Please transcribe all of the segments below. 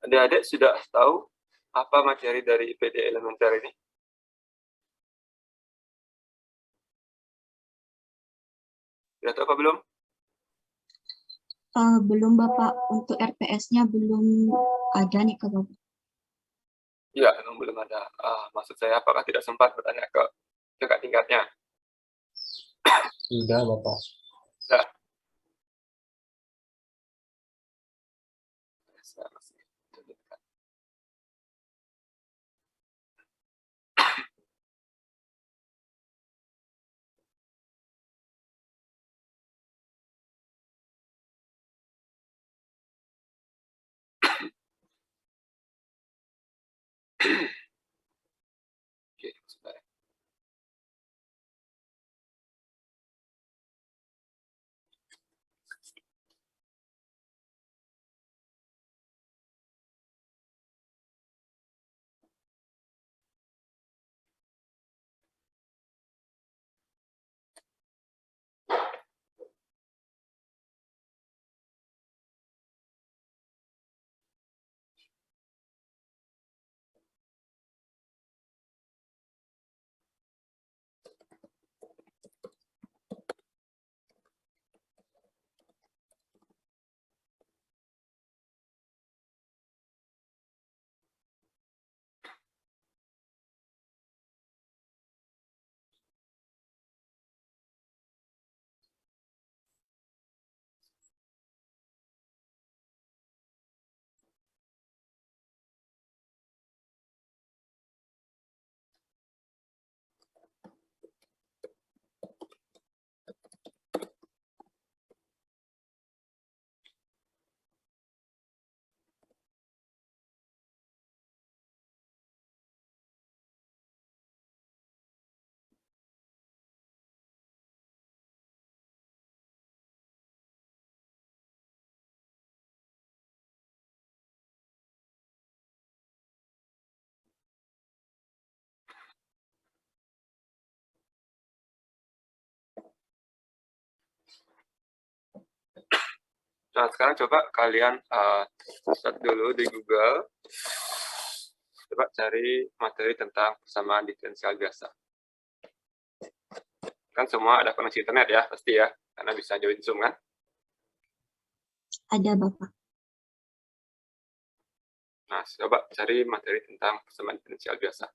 Adik-adik sudah tahu apa materi dari IPD Elementer ini? Sudah tahu apa belum? Belum Bapak, untuk RPS-nya belum ada nih Kak Bapak. Ya, memang belum ada. Maksud saya, apakah tidak sempat bertanya ke kakak tingkatnya? Sudah, Bapak. Nah, saya masih tunjukkan. Oke, sebentar. Nah, sekarang coba kalian search dulu di Google. Coba cari materi tentang persamaan diferensial biasa. Kan semua ada koneksi internet ya, pasti ya, karena bisa join Zoom kan? Ada Bapak. Nah, coba cari materi tentang persamaan diferensial biasa.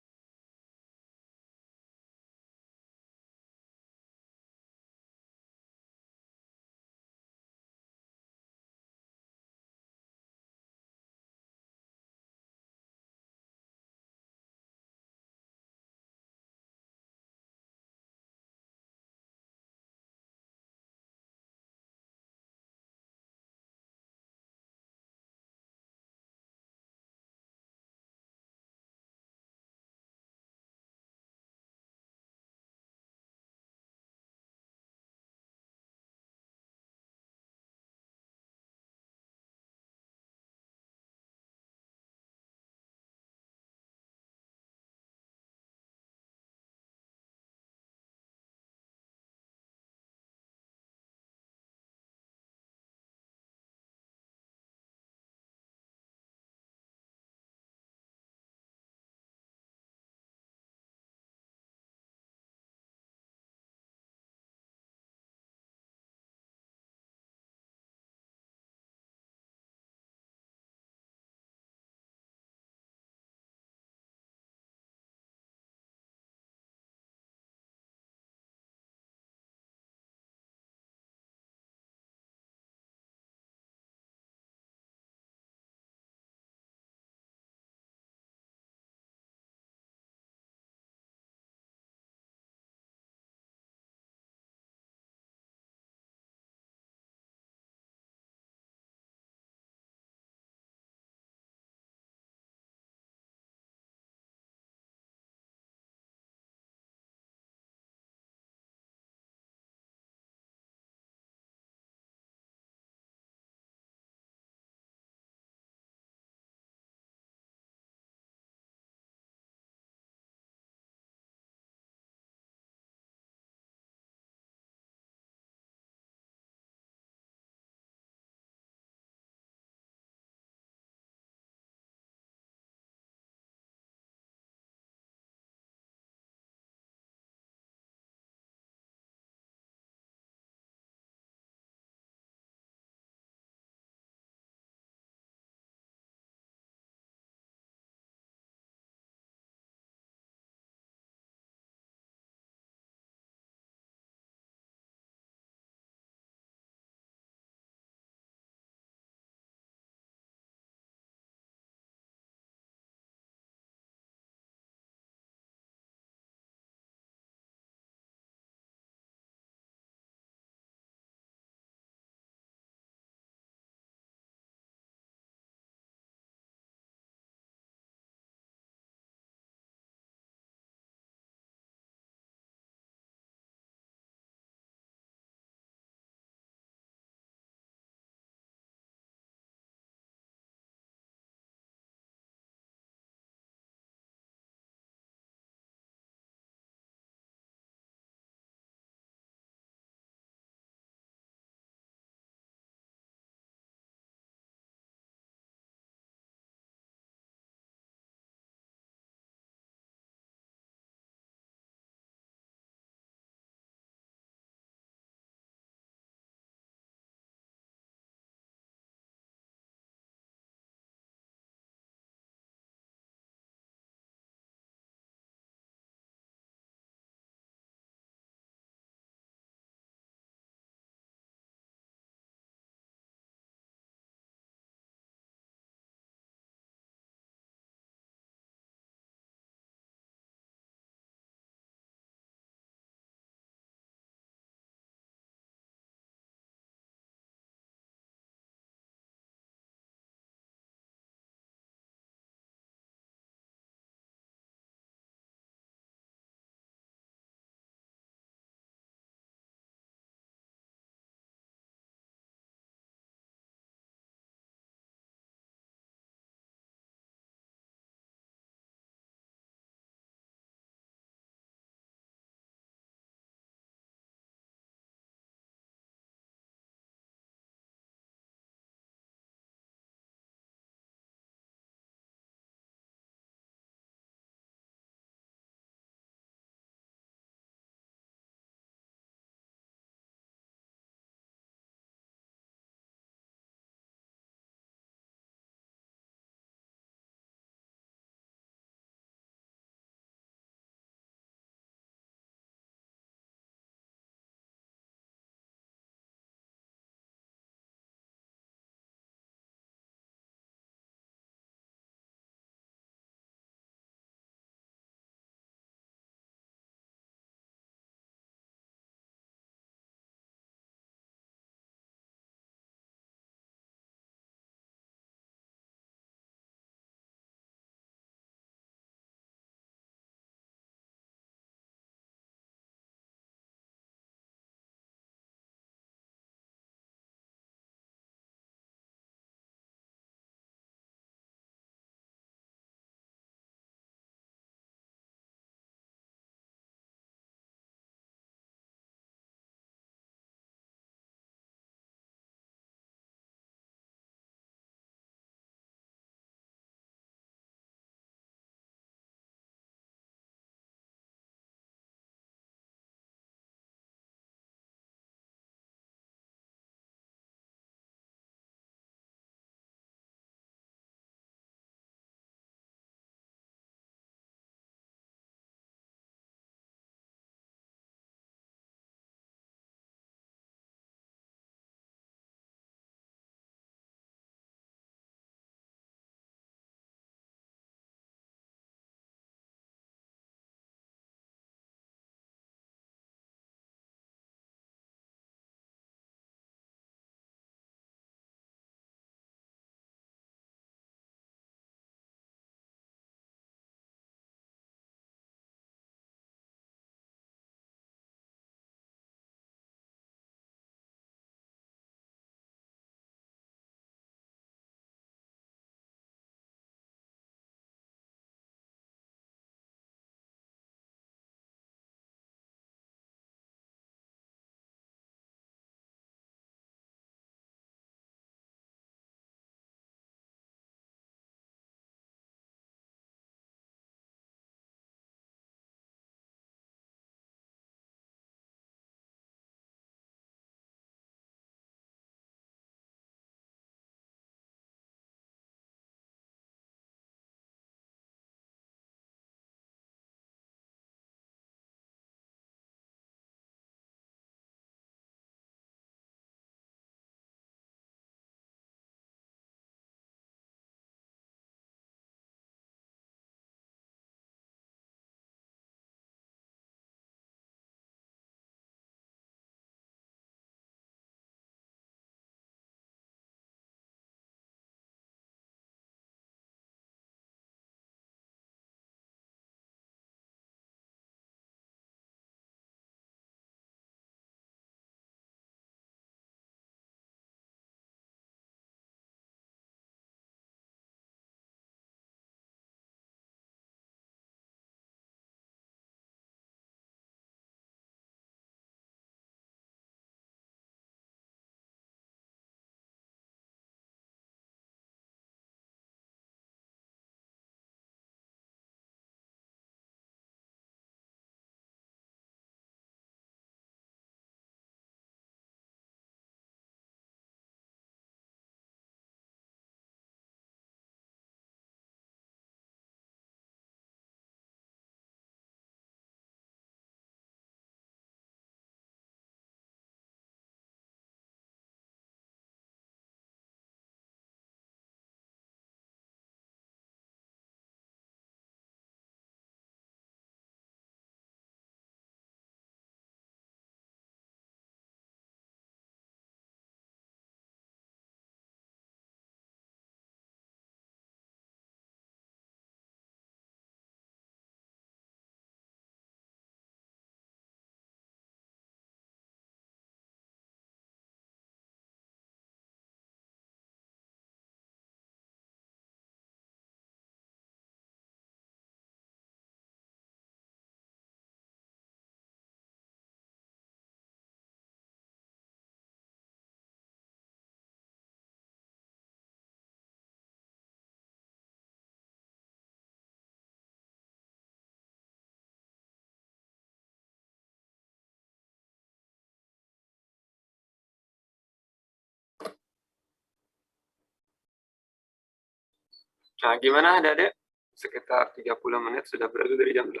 Nah, gimana adik-adik? Sekitar 30 menit sudah berlalu dari jam 8.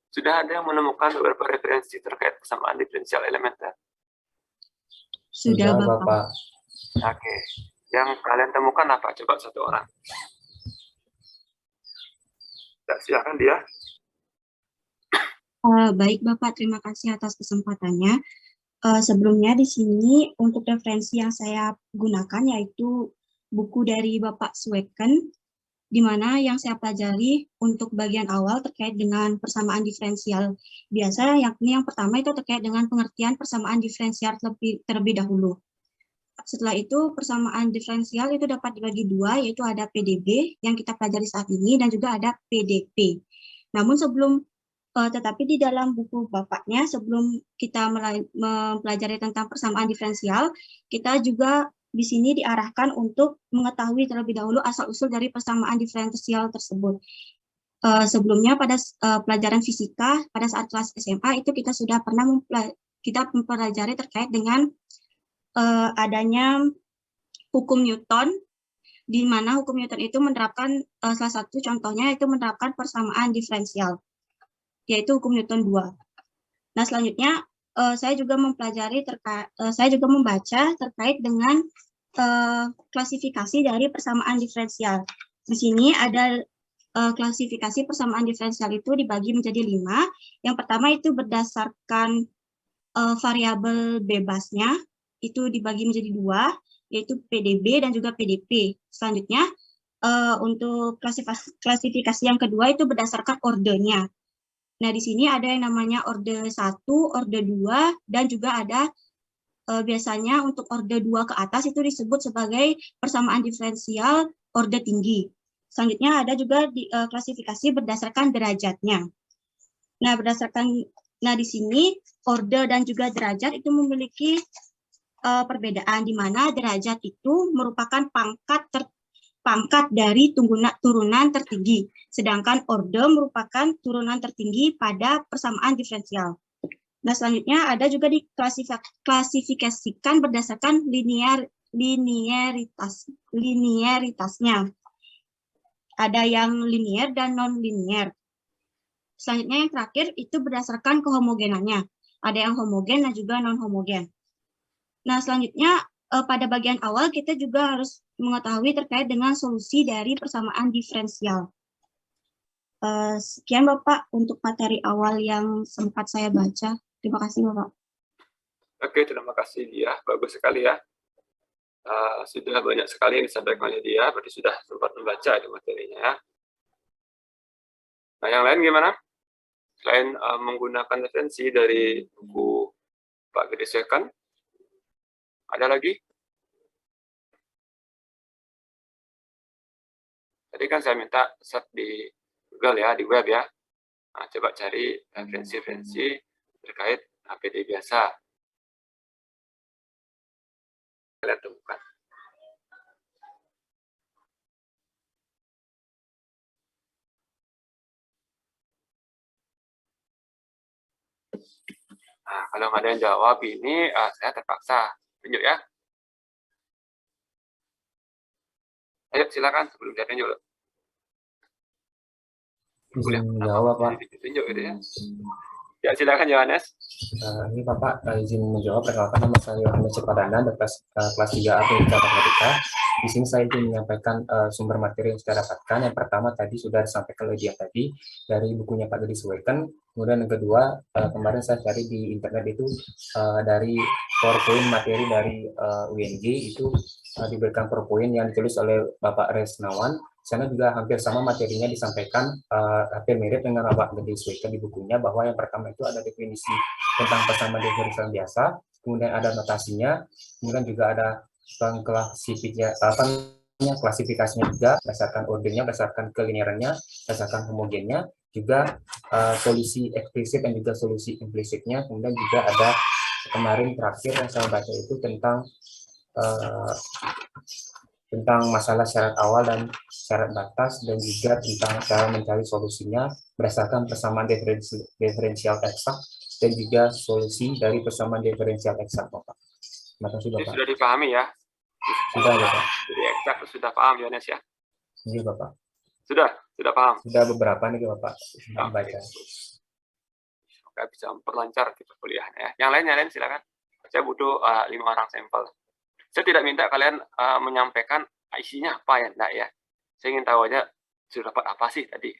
Sudah ada yang menemukan beberapa referensi terkait persamaan diferensial elementer? Sudah, Bapak. Oke. Yang kalian temukan apa? Coba satu orang. Ya, silakan dia. Baik, Bapak. Terima kasih atas kesempatannya. Sebelumnya di sini untuk referensi yang saya gunakan yaitu buku dari Bapak Sweken, di mana yang saya pelajari untuk bagian awal terkait dengan persamaan diferensial biasa, yakni yang pertama itu terkait dengan pengertian persamaan diferensial terlebih dahulu. Setelah itu persamaan diferensial itu dapat dibagi dua, yaitu ada PDB yang kita pelajari saat ini dan juga ada PDP. Namun tetapi di dalam buku Bapaknya, sebelum kita mempelajari tentang persamaan diferensial, kita juga di sini diarahkan untuk mengetahui terlebih dahulu asal-usul dari persamaan diferensial tersebut. Sebelumnya pada pelajaran fisika, pada saat kelas SMA, itu kita sudah pernah mempelajari terkait dengan adanya hukum Newton, di mana hukum Newton itu menerapkan, salah satu contohnya itu menerapkan persamaan diferensial, yaitu hukum Newton 2. Nah, selanjutnya saya juga membaca terkait dengan klasifikasi dari persamaan diferensial. Di sini ada klasifikasi persamaan diferensial itu dibagi menjadi 5. Yang pertama itu berdasarkan variabel bebasnya, itu dibagi menjadi 2, yaitu PDB dan juga PDP. Selanjutnya, untuk klasifikasi yang kedua itu berdasarkan ordernya. Nah, di sini ada yang namanya orde 1, orde 2, dan juga ada biasanya untuk orde 2 ke atas itu disebut sebagai persamaan diferensial orde tinggi. Selanjutnya ada juga klasifikasi berdasarkan derajatnya. Nah, di sini orde dan juga derajat itu memiliki perbedaan, di mana derajat itu merupakan pangkat dari turunan tertinggi, sedangkan orde merupakan turunan tertinggi pada persamaan diferensial. Nah, selanjutnya ada juga diklasifikasikan berdasarkan linearitasnya. Ada yang linier dan non-linier. Selanjutnya yang terakhir itu berdasarkan kehomogenannya. Ada yang homogen dan juga non-homogen. Nah, selanjutnya pada bagian awal kita juga harus mengetahui terkait dengan solusi dari persamaan diferensial. Sekian Bapak untuk materi awal yang sempat saya baca. Terima kasih Bapak. Oke, terima kasih dia. Bagus sekali ya. Sudah banyak sekali yang disampaikan oleh dia, berarti sudah sempat membaca itu materinya ya. Nah, yang lain gimana? Selain menggunakan referensi dari buku Pak Gede Sweken, ada lagi? Tadi kan saya minta search di Google ya, di web ya. Nah, coba cari referensi-referensi terkait APD biasa. Kalian temukan. Nah, kalau nggak ada yang jawab ini, saya terpaksa tunjuk ya. Ayo, silakan sebelum saya tunjuk. Izin menjawab, Pak. Tunjuk gitu ya. Ya, silakan Yohanes. Ini Bapak izin menjawab. Perkenalkan, nama saya Yohanes Cepadana, dari kelas 3A Teknik Matematika. Di sini saya ingin menyampaikan sumber materi yang saya dapatkan. Yang pertama tadi sudah disampaikan oleh dia tadi dari bukunya Pak Gede Sweken. Kemudian yang kedua, kemarin saya cari di internet itu dari PowerPoint materi dari UNJ itu diberikan PowerPoint yang ditulis oleh Bapak Resnawan. Sana juga hampir sama materinya disampaikan, hampir mirip dengan Bapak Gede Sweken di bukunya, bahwa yang pertama itu ada definisi tentang persamaan diferensial biasa, kemudian ada notasinya, kemudian juga ada klasifikasinya juga berdasarkan ordernya, berdasarkan kelinearannya, berdasarkan homogennya, juga solusi eksplisit dan juga solusi implisitnya. Kemudian juga ada kemarin terakhir yang saya baca itu tentang masalah syarat awal dan syarat batas, dan juga tentang cara mencari solusinya berdasarkan persamaan diferensial eksak dan juga solusi dari persamaan diferensial eksak, Bapak. Terima kasih, Bapak. Sudah dipahami ya? Sudah, Bapak. Jadi eksak sudah paham, Yohanes ya? Iya, Bapak. Sudah paham. Sudah beberapa nih, Bapak. Oke. Baca. Semoga bisa memperlancar kita kuliahnya ya. Yang lain silakan. Saya butuh 5 orang sampel. Saya tidak minta kalian menyampaikan isinya apa ya, enggak ya. Saya ingin tahu aja sudah dapat apa sih tadi.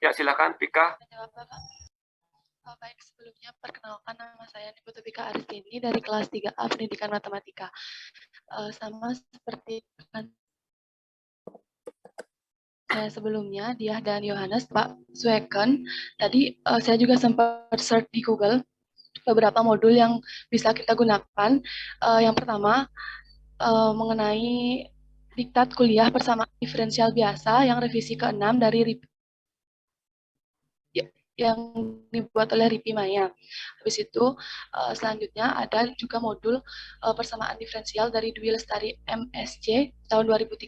Ya, silakan Pika. Menjawab, Bapak. Baik, sebelumnya perkenalkan nama saya Niputu Pika Aristini dari kelas 3A Pendidikan Matematika. Sama seperti saya sebelumnya, Diah dan Yohanes, Pak Sweken, tadi saya juga sempat search di Google beberapa modul yang bisa kita gunakan. Yang pertama, mengenai diktat kuliah persamaan diferensial biasa yang revisi ke-6 dari yang dibuat oleh Ripi Maya. Habis itu selanjutnya ada juga modul persamaan diferensial dari Dwi Lestari MSc tahun 2013.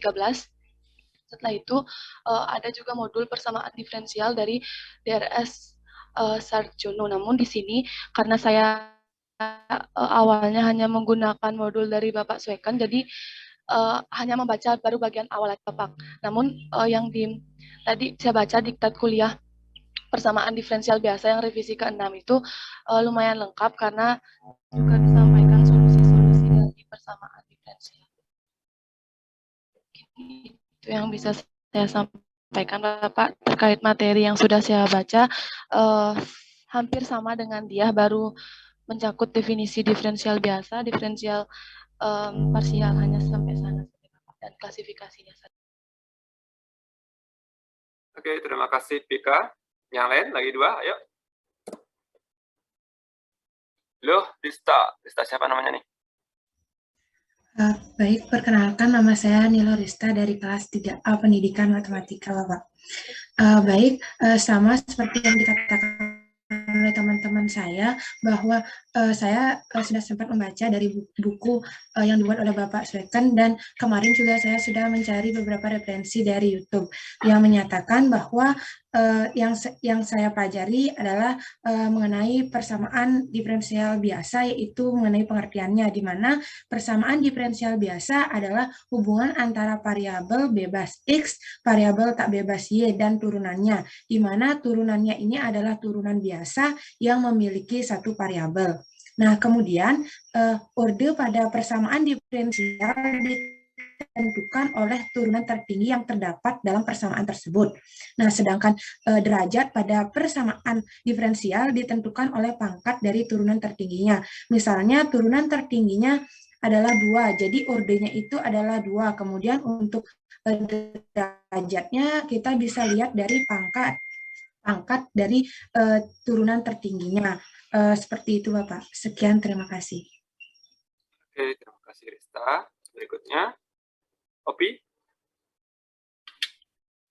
Setelah itu ada juga modul persamaan diferensial dari DRS Sarjono. Namun di sini karena saya awalnya hanya menggunakan modul dari Bapak Sweken, jadi hanya membaca baru bagian awal aja, Bapak. Namun yang tadi saya baca diktat kuliah persamaan diferensial biasa yang revisi ke-6 itu lumayan lengkap karena juga disampaikan solusi-solusi dari persamaan diferensial. Itu yang bisa saya sampaikan, Bapak, terkait materi yang sudah saya baca. Hampir sama dengan dia, baru mencakup definisi diferensial biasa, diferensial parsial, hanya sampai sana, dan klasifikasinya saja. Oke, terima kasih Pika. Yang lain lagi 2, ayo. Loh, Rista siapa namanya nih? Baik, perkenalkan nama saya Nilo Rista dari kelas 3A Pendidikan Matematika, Bapak. Baik, sama seperti yang dikatakan oleh teman-teman saya, bahwa saya sudah sempat membaca dari buku yang dibuat oleh Bapak Sweken, dan kemarin juga saya sudah mencari beberapa referensi dari YouTube yang menyatakan bahwa yang saya pelajari adalah mengenai persamaan diferensial biasa, yaitu mengenai pengertiannya, di mana persamaan diferensial biasa adalah hubungan antara variabel bebas X, variabel tak bebas Y, dan turunannya, di mana turunannya ini adalah turunan biasa yang memiliki satu variabel. Nah, kemudian orde pada persamaan diferensial ditentukan oleh turunan tertinggi yang terdapat dalam persamaan tersebut. Nah, sedangkan derajat pada persamaan diferensial ditentukan oleh pangkat dari turunan tertingginya. Misalnya turunan tertingginya adalah 2, jadi ordenya itu adalah 2. Kemudian untuk derajatnya kita bisa lihat dari pangkat dari turunan tertingginya. Seperti itu, Bapak. Sekian, terima kasih. Oke, terima kasih Rista. Berikutnya, Opi.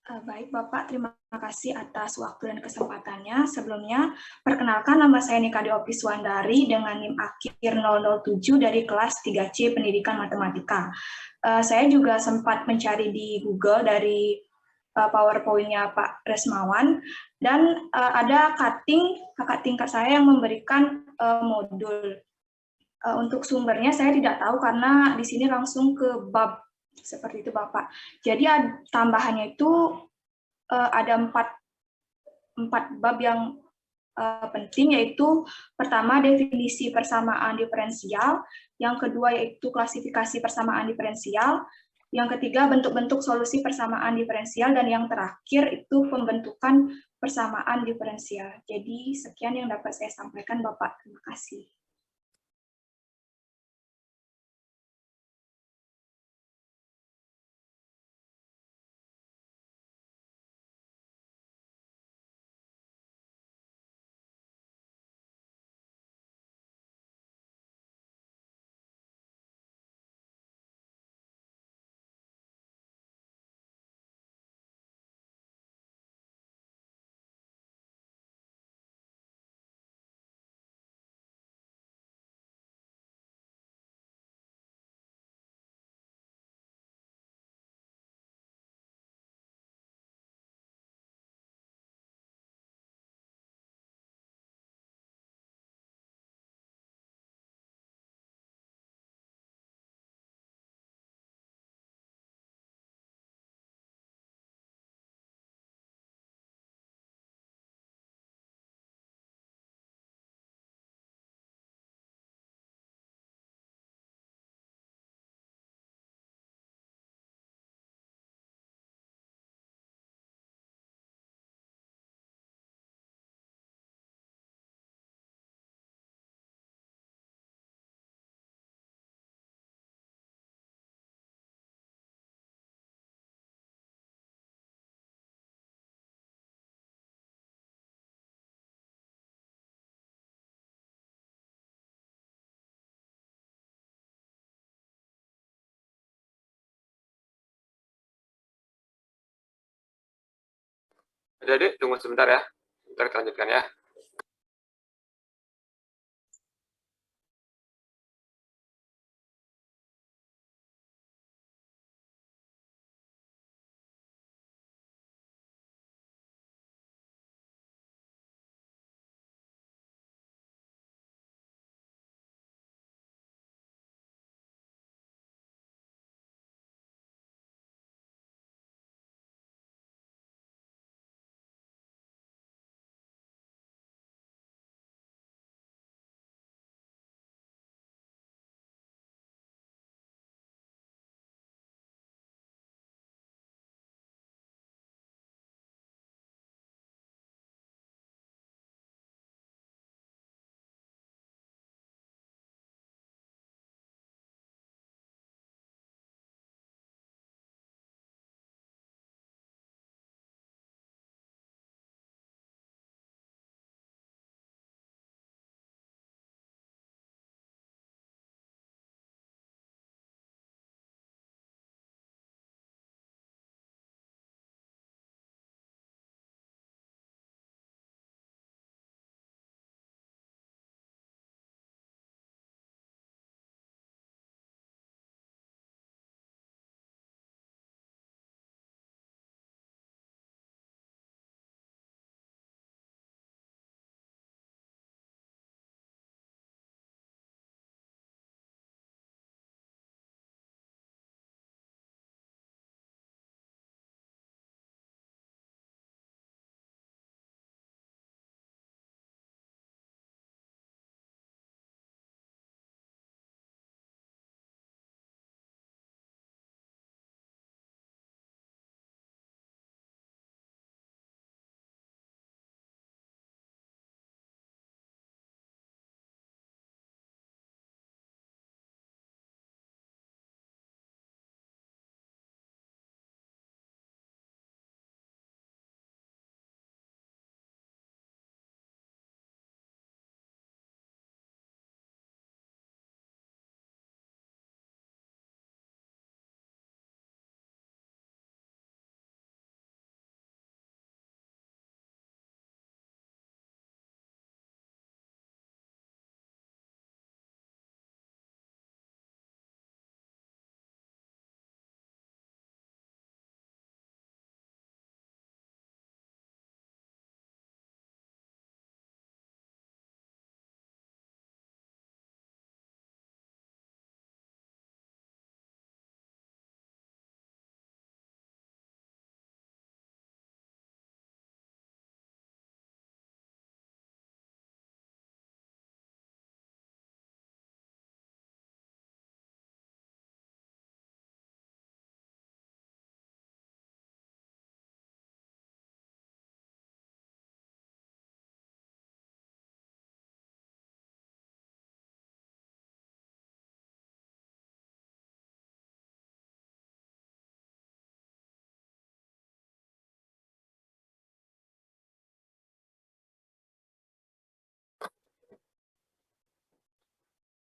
Baik, Bapak. Terima kasih atas waktu dan kesempatannya. Sebelumnya, perkenalkan nama saya Nikadi Opi Suandari dengan NIM akhir 007 dari kelas 3C Pendidikan Matematika. Saya juga sempat mencari di Google dari PowerPoint-nya Pak Resmawan, dan ada kakak tingkat saya yang memberikan modul. Untuk sumbernya saya tidak tahu karena di sini langsung ke bab. Seperti itu, Bapak. Jadi tambahannya itu ada empat bab yang penting, yaitu pertama definisi persamaan diferensial, yang kedua yaitu klasifikasi persamaan diferensial, yang ketiga bentuk-bentuk solusi persamaan diferensial, dan yang terakhir itu pembentukan persamaan diferensial. Jadi sekian yang dapat saya sampaikan, Bapak. Terima kasih. Adik-adik, tunggu sebentar ya. Sebentar kita lanjutkan ya.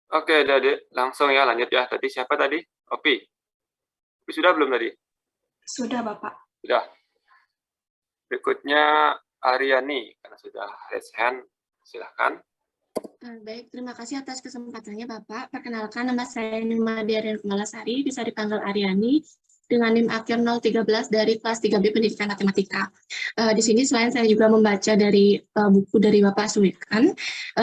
Oke, adik-adik, langsung ya lanjut ya. Tadi siapa tadi? Opi. Opi sudah belum tadi? Sudah, Bapak. Sudah. Berikutnya Aryani, karena sudah raise hand, silahkan. Baik, terima kasih atas kesempatannya Bapak. Perkenalkan, nama saya Nima Diaryan Kumalasari, bisa dipanggil Aryani, dengan NIM akhir 013 dari kelas 3B Pendidikan Matematika. Di sini selain saya juga membaca dari buku dari Bapak Suwikan,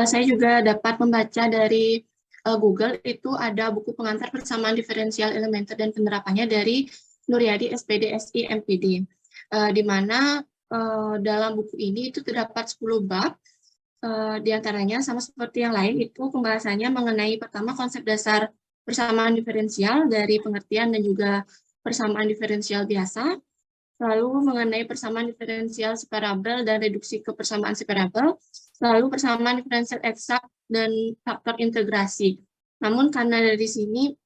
saya juga dapat membaca dari Google, itu ada buku pengantar persamaan diferensial elementer dan penerapannya dari Nuryadi SPD SI MPD, di mana dalam buku ini itu terdapat 10 bab. Di antaranya sama seperti yang lain itu pembahasannya mengenai pertama konsep dasar persamaan diferensial dari pengertian dan juga persamaan diferensial biasa, lalu mengenai persamaan diferensial separabel dan reduksi ke persamaan separabel, lalu persamaan diferensial eksak dan faktor integrasi. Namun karena dari sini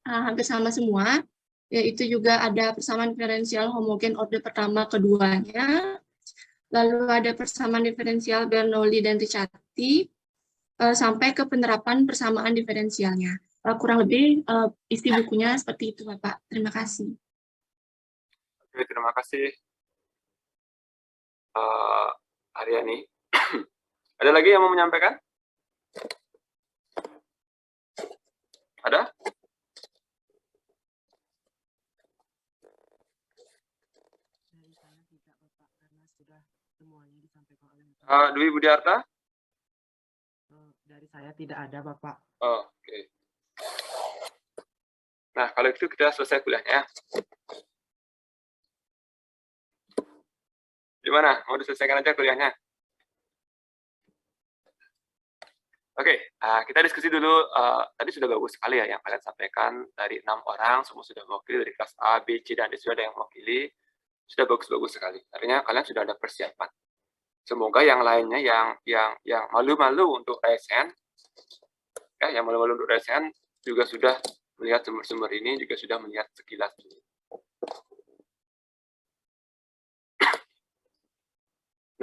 hampir sama semua, yaitu juga ada persamaan diferensial homogen orde pertama keduanya, lalu ada persamaan diferensial Bernoulli dan Ricciardi, sampai ke penerapan persamaan diferensialnya. Kurang lebih isi bukunya seperti itu, Bapak. Terima kasih. Oke, terima kasih. Aryani. Ada lagi yang mau menyampaikan? Ada? Dwi Budiarta? Dari saya tidak ada, Bapak. Oh, oke. Nah, kalau itu kita selesai kuliahnya. Gimana? Mau diselesaikan aja kuliahnya? Oke, kita diskusi dulu. Tadi sudah bagus sekali ya yang kalian sampaikan. Dari 6 orang, semua sudah mewakili dari kelas A, B, C, dan D sudah ada yang mewakili. Sudah bagus-bagus sekali. Artinya kalian sudah ada persiapan. Semoga yang lainnya yang malu-malu untuk ASN, ya, yang malu-malu untuk ASN juga sudah melihat sumber-sumber ini, juga sudah melihat sekilas ini.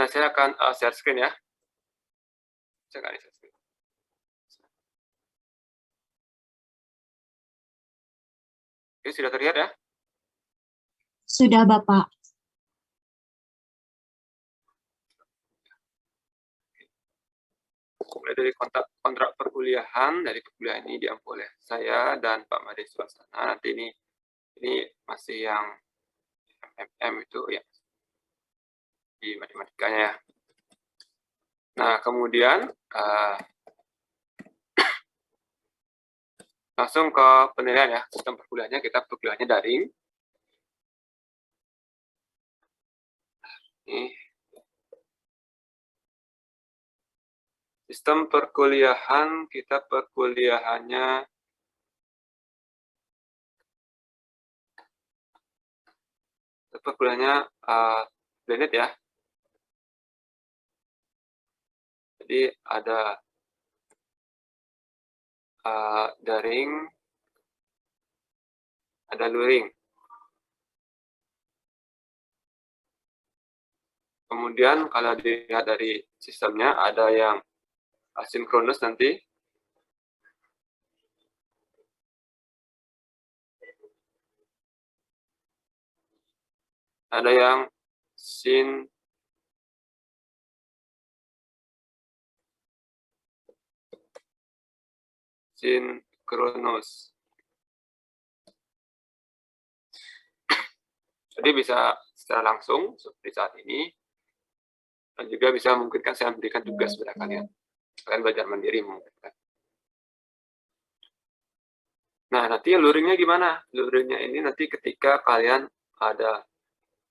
Nah, saya akan share screen ya. Saya akan share screen. Oke, sudah terlihat ya? Sudah, Bapak. Mulai dari kontrak perkuliahan, dari perkuliahan ini diampu oleh saya dan Pak Made Swasana. Nanti ini masih yang MM itu ya, di matematikanya ya. Nah, kemudian langsung ke penilaian ya. Sistem perkuliahannya, kita perkuliahannya daring. Ini sistem perkuliahan, kita perkuliahannya blended ya. Jadi ada daring, ada luring. Kemudian kalau dilihat dari sistemnya, ada yang asinkronus nanti. Ada yang sinkronus. Jadi bisa secara langsung seperti saat ini, dan juga bisa memungkinkan saya memberikan tugas kepada kalian. Kalian belajar mandiri memungkinkan. Nah, nanti luringnya gimana? Luringnya ini nanti ketika kalian ada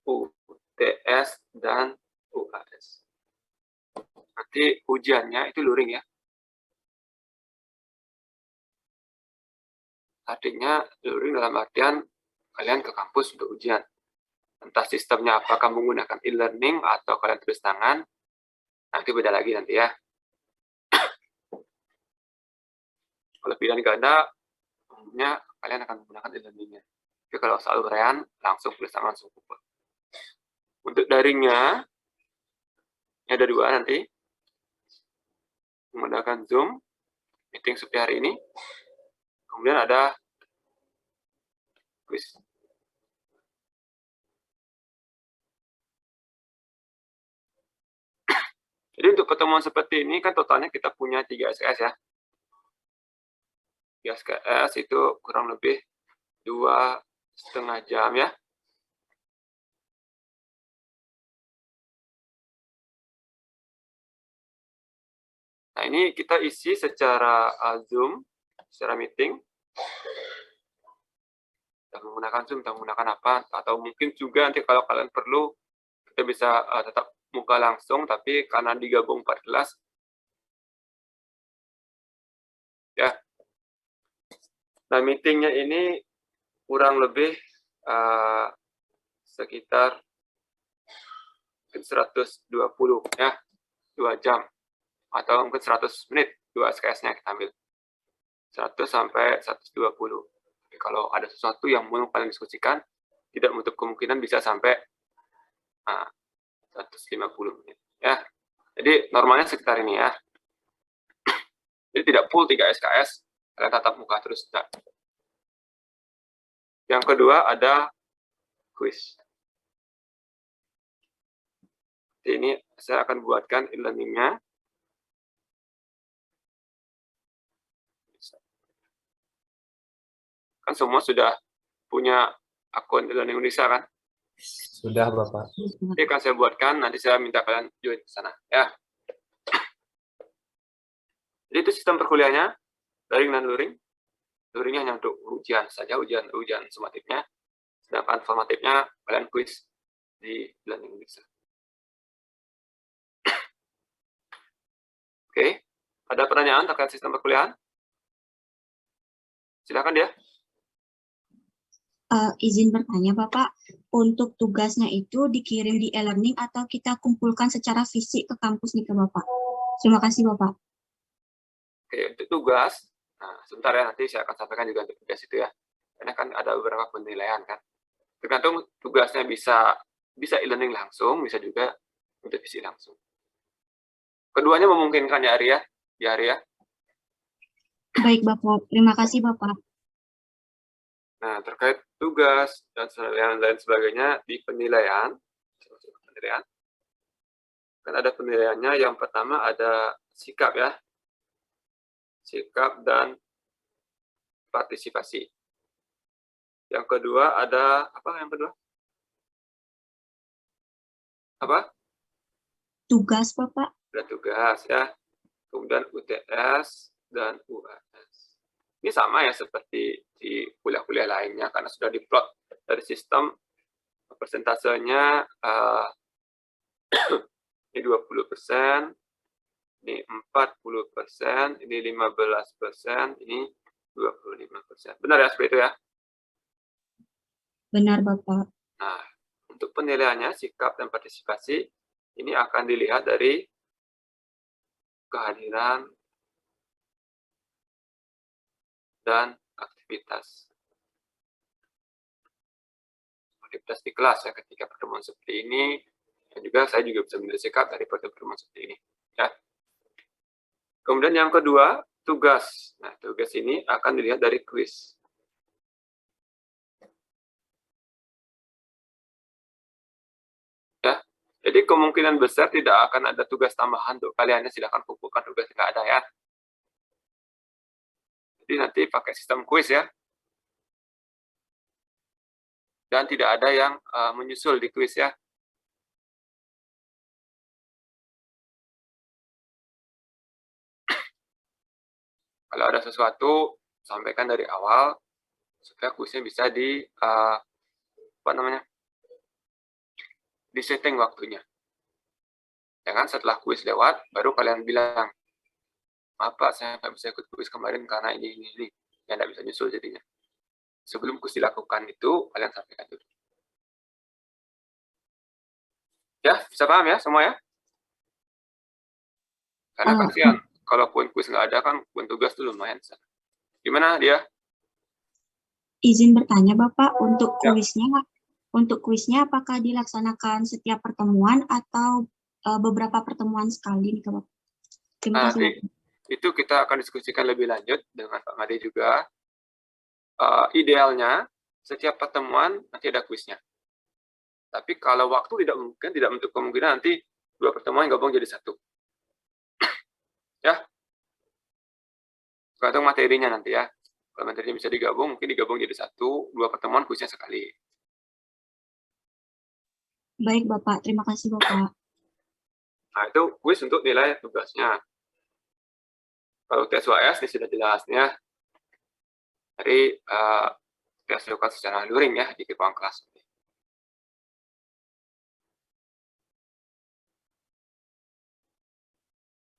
UTS dan UAS. Nanti ujiannya itu luring ya. Artinya luring dalam artian kalian ke kampus untuk ujian. Entah sistemnya apakah menggunakan e-learning atau kalian tulis tangan, nanti beda lagi nanti ya. Kalau pilihan ganda, umumnya kalian akan menggunakan e-learningnya. Tapi kalau soal uraian, langsung tulis tangan, langsung kumpul. Untuk daringnya, ada 2 nanti. Menggunakan Zoom, meeting seperti hari ini. Kemudian ada quiz. Jadi untuk pertemuan seperti ini kan totalnya kita punya 3 SKS ya. 3 SKS itu kurang lebih 2,5 jam ya. Nah, ini kita isi secara Zoom, secara meeting. Kita menggunakan Zoom, kita menggunakan apa, atau mungkin juga nanti kalau kalian perlu, kita bisa tetap muka langsung, tapi karena digabung 4 kelas, ya. Nah, meetingnya ini kurang lebih sekitar 120 ya, 2 jam. Atau mungkin 100 menit, 2 SKS-nya kita ambil. 100 sampai 120. Jadi kalau ada sesuatu yang mau kalian diskusikan, tidak menutup kemungkinan bisa sampai 150 menit. Ya. Jadi normalnya sekitar ini ya. Jadi tidak full 3 SKS, kalian tatap muka terus. Nah. Yang kedua ada quiz. ini saya akan buatkan e-learning-nya. Kan semua sudah punya akun e-learning Indonesia kan? Sudah, Bapak. Jadi akan saya buatkan, nanti saya minta kalian join ke sana. Ya. Jadi itu sistem perkuliahannya, daring dan luring. Luringnya hanya untuk ujian saja, ujian sumatifnya. Sedangkan formatifnya kalian kuis di e-learning Indonesia. Oke, ada pertanyaan terkait sistem perkuliahan? Silakan dia. Izin bertanya, Bapak, untuk tugasnya itu dikirim di e-learning atau kita kumpulkan secara fisik ke kampus nih ke Bapak? Terima kasih, Bapak. Oke, untuk tugas, nah sebentar ya, nanti saya akan sampaikan juga untuk tugas itu ya. Karena kan ada beberapa penilaian kan. Tergantung tugasnya bisa e-learning langsung, bisa juga untuk isi langsung. Keduanya memungkinkan ya, Arya? Ya, Arya? Baik, Bapak. Terima kasih, Bapak. Nah, terkait tugas dan lain sebagainya di penilaian, kan ada penilaiannya. Yang pertama ada sikap ya, sikap dan partisipasi. Yang kedua ada apa? Yang kedua apa? Tugas, Bapak. Ada tugas ya. Kemudian UTS dan UAS. Ini sama ya seperti di kuliah-kuliah lainnya karena sudah diplot dari sistem persentasenya. Ini 20%, ini 40%, ini 15%, ini 25%. Benar ya seperti itu ya? Benar, Bapak. Nah, untuk penilaiannya, sikap dan partisipasi, ini akan dilihat dari kehadiran dan aktivitas di kelas ya ketika pertemuan seperti ini, dan juga saya juga bisa menilai sikap dari pertemuan seperti ini ya. Kemudian yang kedua, tugas. Nah, tugas ini akan dilihat dari kuis. Ya. Jadi kemungkinan besar tidak akan ada tugas tambahan untuk kalian, silakan kumpulkan tugas yang ada ya. Jadi nanti pakai sistem kuis ya. Dan tidak ada yang menyusul di kuis ya. Kalau ada sesuatu, sampaikan dari awal supaya kuisnya bisa disetting waktunya. Jangan setelah kuis lewat, baru kalian bilang, maaf Pak, saya nggak bisa ikut kuis kemarin karena ini. Ya, nggak bisa nyusul jadinya. Sebelum kuis dilakukan itu, kalian sampaikan dulu. Ya, bisa paham ya semua ya? Karena kasihan, kalaupun kuis nggak ada kan, pun tugas itu lumayan. Gimana dia? Izin bertanya, Bapak, untuk kuisnya apakah dilaksanakan setiap pertemuan atau beberapa pertemuan sekali nih, Bapak? Terima kasih, Bapak. Itu kita akan diskusikan lebih lanjut dengan Pak Made juga. Idealnya setiap pertemuan nanti ada kuisnya. Tapi kalau waktu tidak menutup kemungkinan nanti 2 pertemuan gabung jadi 1. Ya. Tergantung materinya nanti ya. Kalau materinya bisa digabung, mungkin digabung jadi 1, 2 pertemuan kuisnya sekali. Baik, Bapak. Terima kasih, Bapak. Nah, itu kuis untuk nilai tugasnya. Kalau tes UAS ini sudah jelas ya. Dari tes lokal secara luring ya di ruang kelas.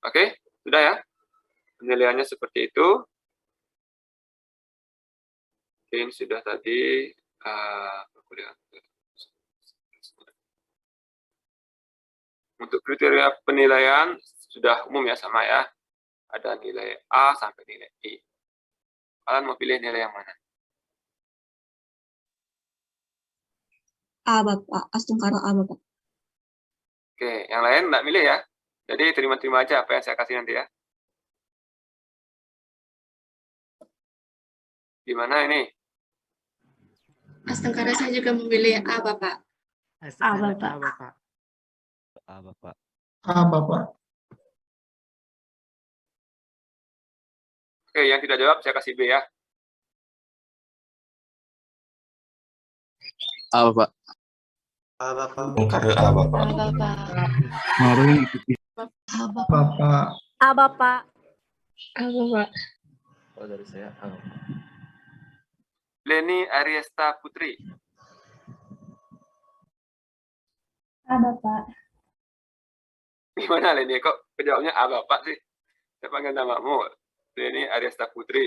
Oke, sudah ya. Penilaiannya seperti itu. Mungkin sudah tadi untuk kriteria penilaian sudah umum ya, sama ya. Ada nilai A sampai nilai I. Kalian mau pilih nilai yang mana? A, Bapak. Astungkaro A, Bapak. Oke, yang lain nggak milih ya. Jadi terima-terima aja apa yang saya kasih nanti ya. Gimana ini? Astungkaro saya juga memilih A, Bapak. A, Bapak. A, Bapak. A, Bapak. Oke, yang tidak jawab saya kasih B ya. A, Bapak. A, Bapak. Bongkar A, Bapak. Bapak. Bapak. A, Bapak. A, Bapak. Oh, dari saya A, Bapak. Leni Ariesta Putri. A, Bapak. Gimana Leni? Kok jawabnya A Bapak sih? Saya panggil namamu. Leni Ariesta Putri.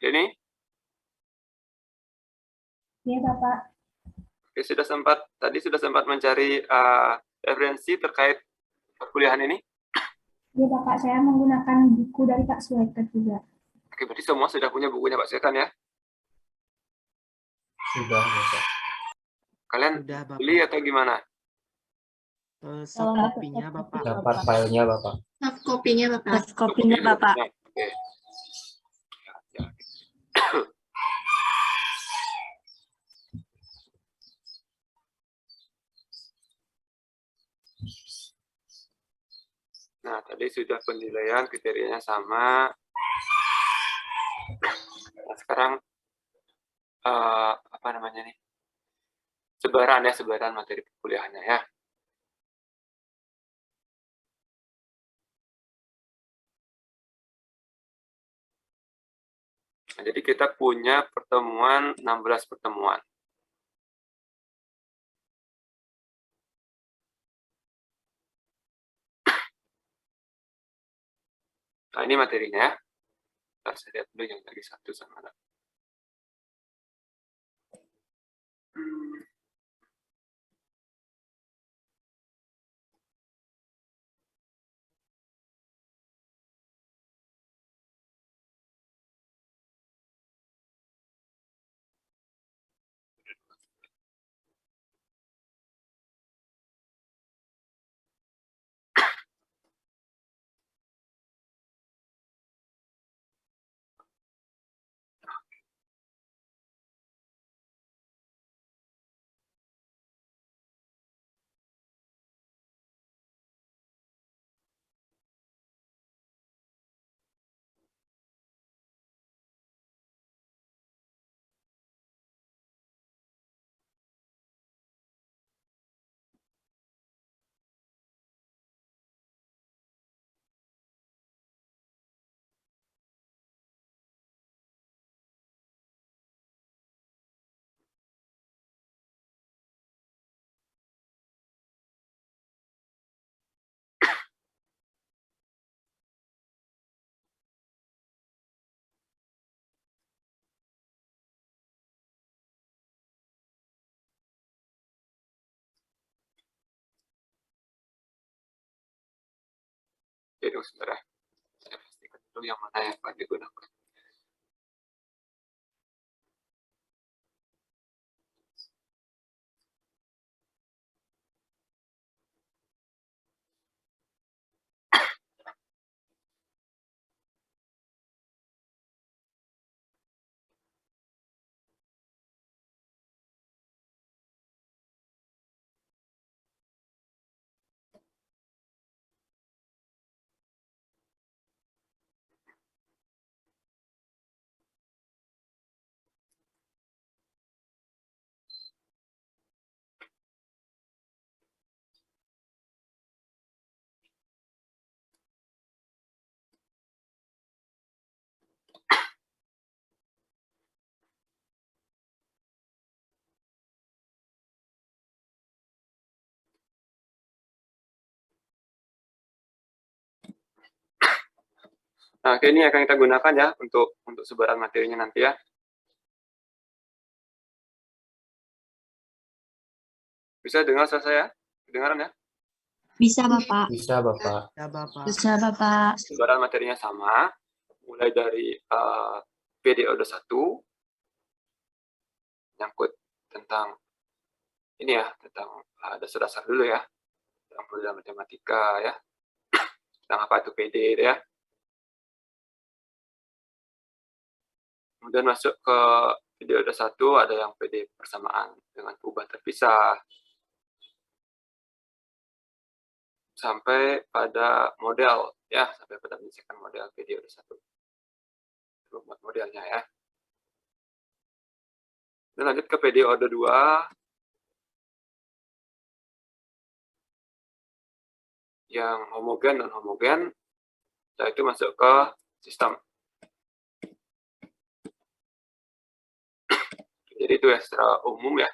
Leni? Ya, Bapak. Oke, tadi sudah sempat mencari referensi terkait perkuliahan ini? Ya, Bapak. Saya menggunakan buku dari Kak Sueket juga. Oke, berarti semua sudah punya bukunya Pak Sekan ya? Sudah, Bapak. Kalian Sudah, Bapak. beli atau gimana? Soft copy-nya, Bapak. Dapat filenya, Bapak. Soft copy-nya, Bapak. Soft copy-nya, Bapak. Oke. Ya. Nah, tadi sudah penilaian kriterianya sama. Nah, sekarang apa namanya nih? Sebaran materi perkuliahannya ya. Nah, jadi kita punya pertemuan 16 pertemuan. Nah, ini materinya. Ntar saya lihat dulu yang lagi satu sama ada. Jadi saudara, saya pastikan dulu yang mana yang akan digunakan. Nah, ini akan kita gunakan ya untuk sebaran materinya nanti ya. Bisa dengar suara saya? Kedengaran ya? Bisa, Bapak. Bisa, Bapak. Ya, Bapak. Bisa, Bapak. Sebaran materinya sama, mulai dari PDO 1, nyangkut tentang ini ya, tentang dasar-dasar dulu ya, tentang pelajaran matematika ya, tentang apa itu PD ya. Kemudian masuk ke Periode 1 ada yang PD persamaan dengan perubahan terpisah, sampai pada model, ya, sampai pada menyelesaikan model periode 1. Buat modelnya ya. Dan lanjut ke periode 2, yang homogen dan homogen, setelah itu masuk ke sistem. Jadi itu ya secara umum ya.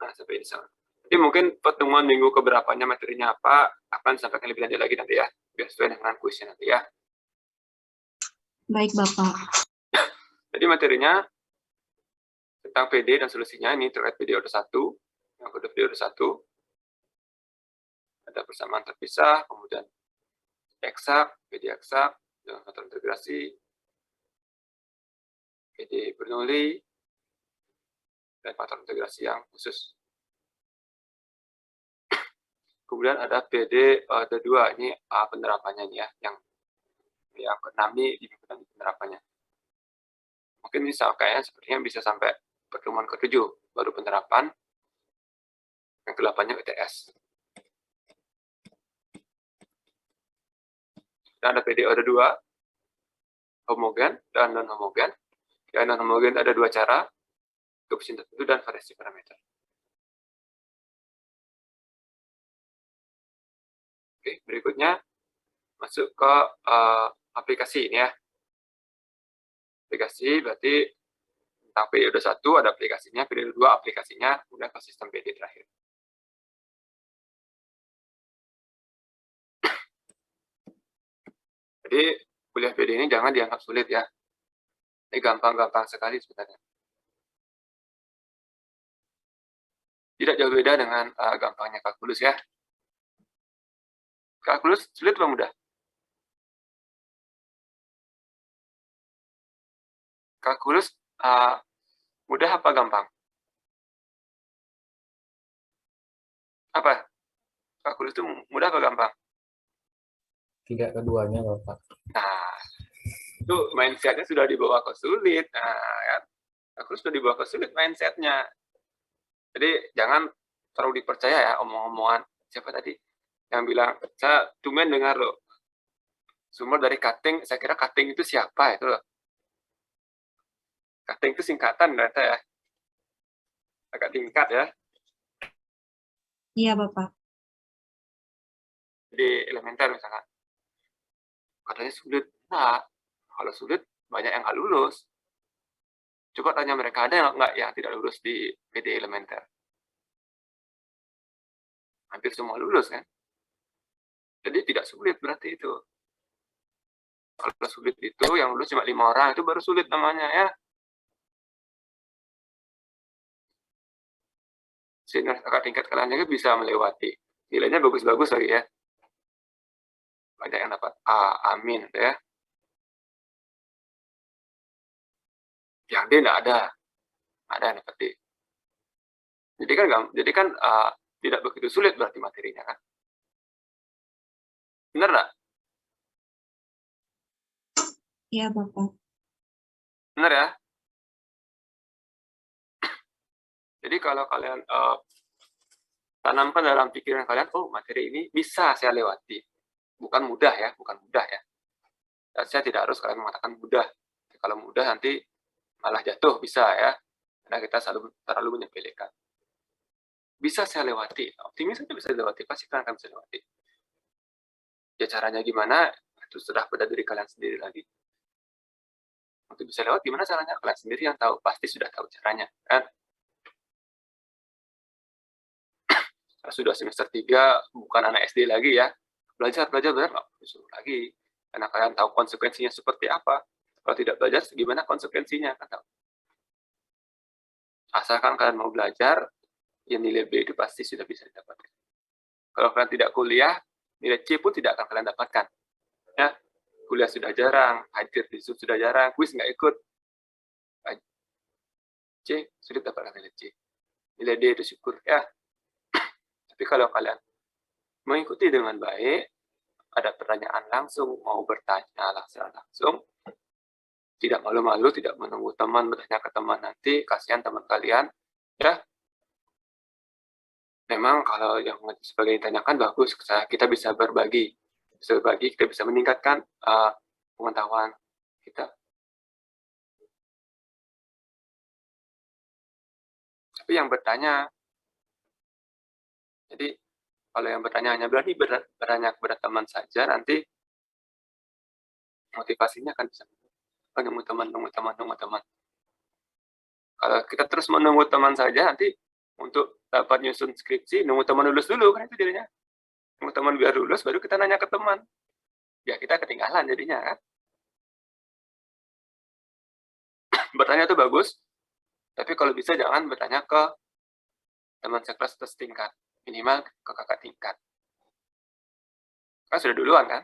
Nah, sampai di sana. Jadi mungkin pertemuan minggu keberapanya materinya apa, akan disampaikan lebih lanjut lagi nanti ya. Biar sesuai dengan kuisnya nanti ya. Baik, Bapak. Jadi materinya tentang PD dan solusinya ini terkait periode 1, yang kode periode 1. Ada persamaan terpisah, kemudian eksak, PD eksak, dengan faktor integrasi, PD Bernoulli, dan faktor integrasi yang khusus. Kemudian ada PD D2, ini penerapannya ya, yang ke-6 ini di penerapannya. Mungkin bisa kayaknya sepertinya bisa sampai pertemuan ke-7 baru penerapan, yang ke-8-nya UTS. Dan ada PD D2, homogen dan non-homogen. Yang non-homogen ada 2 cara, koefisien tertentu dan variasi parameter. Oke, berikutnya masuk ke aplikasi ini ya. Aplikasi berarti tentang periode 1 ada aplikasinya, periode 2 aplikasinya, kemudian ke sistem PD terakhir. Jadi kuliah PD ini jangan dianggap sulit ya. Ini gampang-gampang sekali sebenarnya. Tidak jauh beda dengan gampangnya kalkulus ya. Kalkulus sulit atau mudah? Kalkulus mudah apa gampang? Apa? Kalkulus itu mudah apa gampang? Tidak keduanya, Bapak. Nah, itu mindset-nya sudah dibawa ke sulit. Nah, ya. Kalkulus sudah dibawa ke sulit mindset-nya. Jadi jangan terlalu dipercaya ya omong-omongan siapa tadi yang bilang, saya tumben dengar loh, sumber dari cutting, saya kira cutting itu siapa itu loh. Cutting itu singkatan ternyata ya. Agak tingkat ya. Iya, Bapak. Di elementer misalkan. Katanya sulit. Nah, kalau sulit, banyak yang nggak lulus. Coba tanya mereka, ada yang nggak yang tidak lulus di PD elementer? Hampir semua lulus kan? Jadi tidak sulit berarti itu. Kalau sulit itu, yang lulus cuma 5 orang, itu baru sulit namanya ya. Sehingga kakak tingkat kalian bisa melewati. Nilainya bagus-bagus lagi ya. Banyak yang dapat A, amin ya. Yang D tidak ada. Ada yang dapat D. Jadi kan tidak begitu sulit berarti materinya kan. Benar nggak? Iya, Bapak. Benar ya? Jadi kalau kalian tanamkan dalam pikiran kalian, oh materi ini bisa saya lewati. Bukan mudah ya, bukan mudah ya. Dan saya tidak harus kalian mengatakan mudah. Kalau mudah nanti malah jatuh bisa ya. Karena kita terlalu menyepelekan. Bisa saya lewati, optimis saja bisa lewati, pasti kalian akan bisa lewati. Ya caranya gimana, itu sudah pada diri kalian sendiri lagi. Untuk bisa lewat gimana caranya, kalian sendiri yang tahu, pasti sudah tahu caranya. Kan? Kalau sudah semester 3, bukan anak SD lagi ya, belajar benar nggak disuruh lagi. Karena kalian tahu konsekuensinya seperti apa. Kalau tidak belajar, gimana konsekuensinya? Kan tahu. Asalkan kalian mau belajar, ya nilai B itu pasti sudah bisa didapatkan. Kalau kalian tidak kuliah, nilai C pun tidak akan kalian dapatkan. Ya, kuliah sudah jarang, hadir di Zoom sudah jarang, kuis nggak ikut. C, sulit dapatkan nilai C. Nilai D itu syukur. Ya. Tapi kalau kalian mengikuti dengan baik, ada pertanyaan langsung, mau bertanya langsung, Tidak malu-malu, tidak menunggu teman, bertanya ke teman nanti, kasihan teman kalian. Ya, memang kalau yang sebagai ditanyakan bagus, kita bisa berbagi. Kita bisa meningkatkan pengetahuan kita. Tapi yang bertanya, jadi kalau yang bertanya hanya berani bertanya kepada teman saja, nanti motivasinya akan bisa menunggu teman. Kalau kita terus menunggu teman saja, nanti untuk dapat nyusun skripsi, nunggu teman lulus dulu, kan itu jadinya. Nunggu teman biar lulus, baru kita nanya ke teman. Ya, kita ketinggalan jadinya, kan. Bertanya itu bagus, tapi kalau bisa jangan bertanya ke teman sekelas atau setingkat. Minimal ke kakak tingkat. Kan sudah duluan, kan.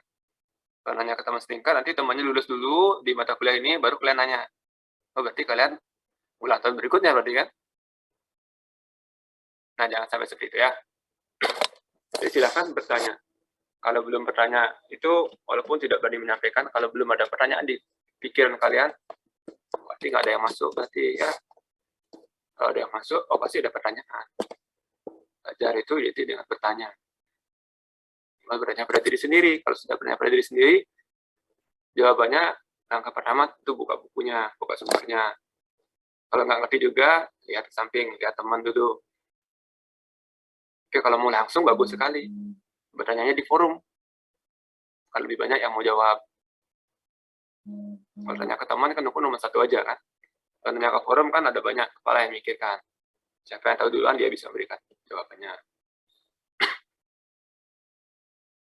Kalau nanya ke teman setingkat, nanti temannya lulus dulu di mata kuliah ini, baru kalian nanya. Oh, berarti kalian ulang tahun berikutnya, berarti kan? Nah, jangan sampai seperti itu ya. Jadi silakan bertanya. Kalau belum bertanya, itu walaupun tidak berani menyampaikan, kalau belum ada pertanyaan di pikiran kalian, berarti nggak ada yang masuk, berarti ya. Kalau ada yang masuk, oh pasti ada pertanyaan. Belajar itu jadi dengan bertanya. Bertanya pada diri sendiri. Kalau sudah bertanya pada diri sendiri, jawabannya langkah pertama itu buka bukunya, buka sumbernya. Kalau nggak ngerti juga, lihat ke samping, lihat teman duduk. Oke, kalau mau langsung bagus sekali. Bertanyanya di forum. Kalau lebih banyak yang mau jawab. Kalau tanya ke teman kan nomor satu aja kan. Kalau tanya ke forum kan ada banyak kepala yang mikirkan. Siapa yang tahu duluan dia bisa memberikan jawabannya.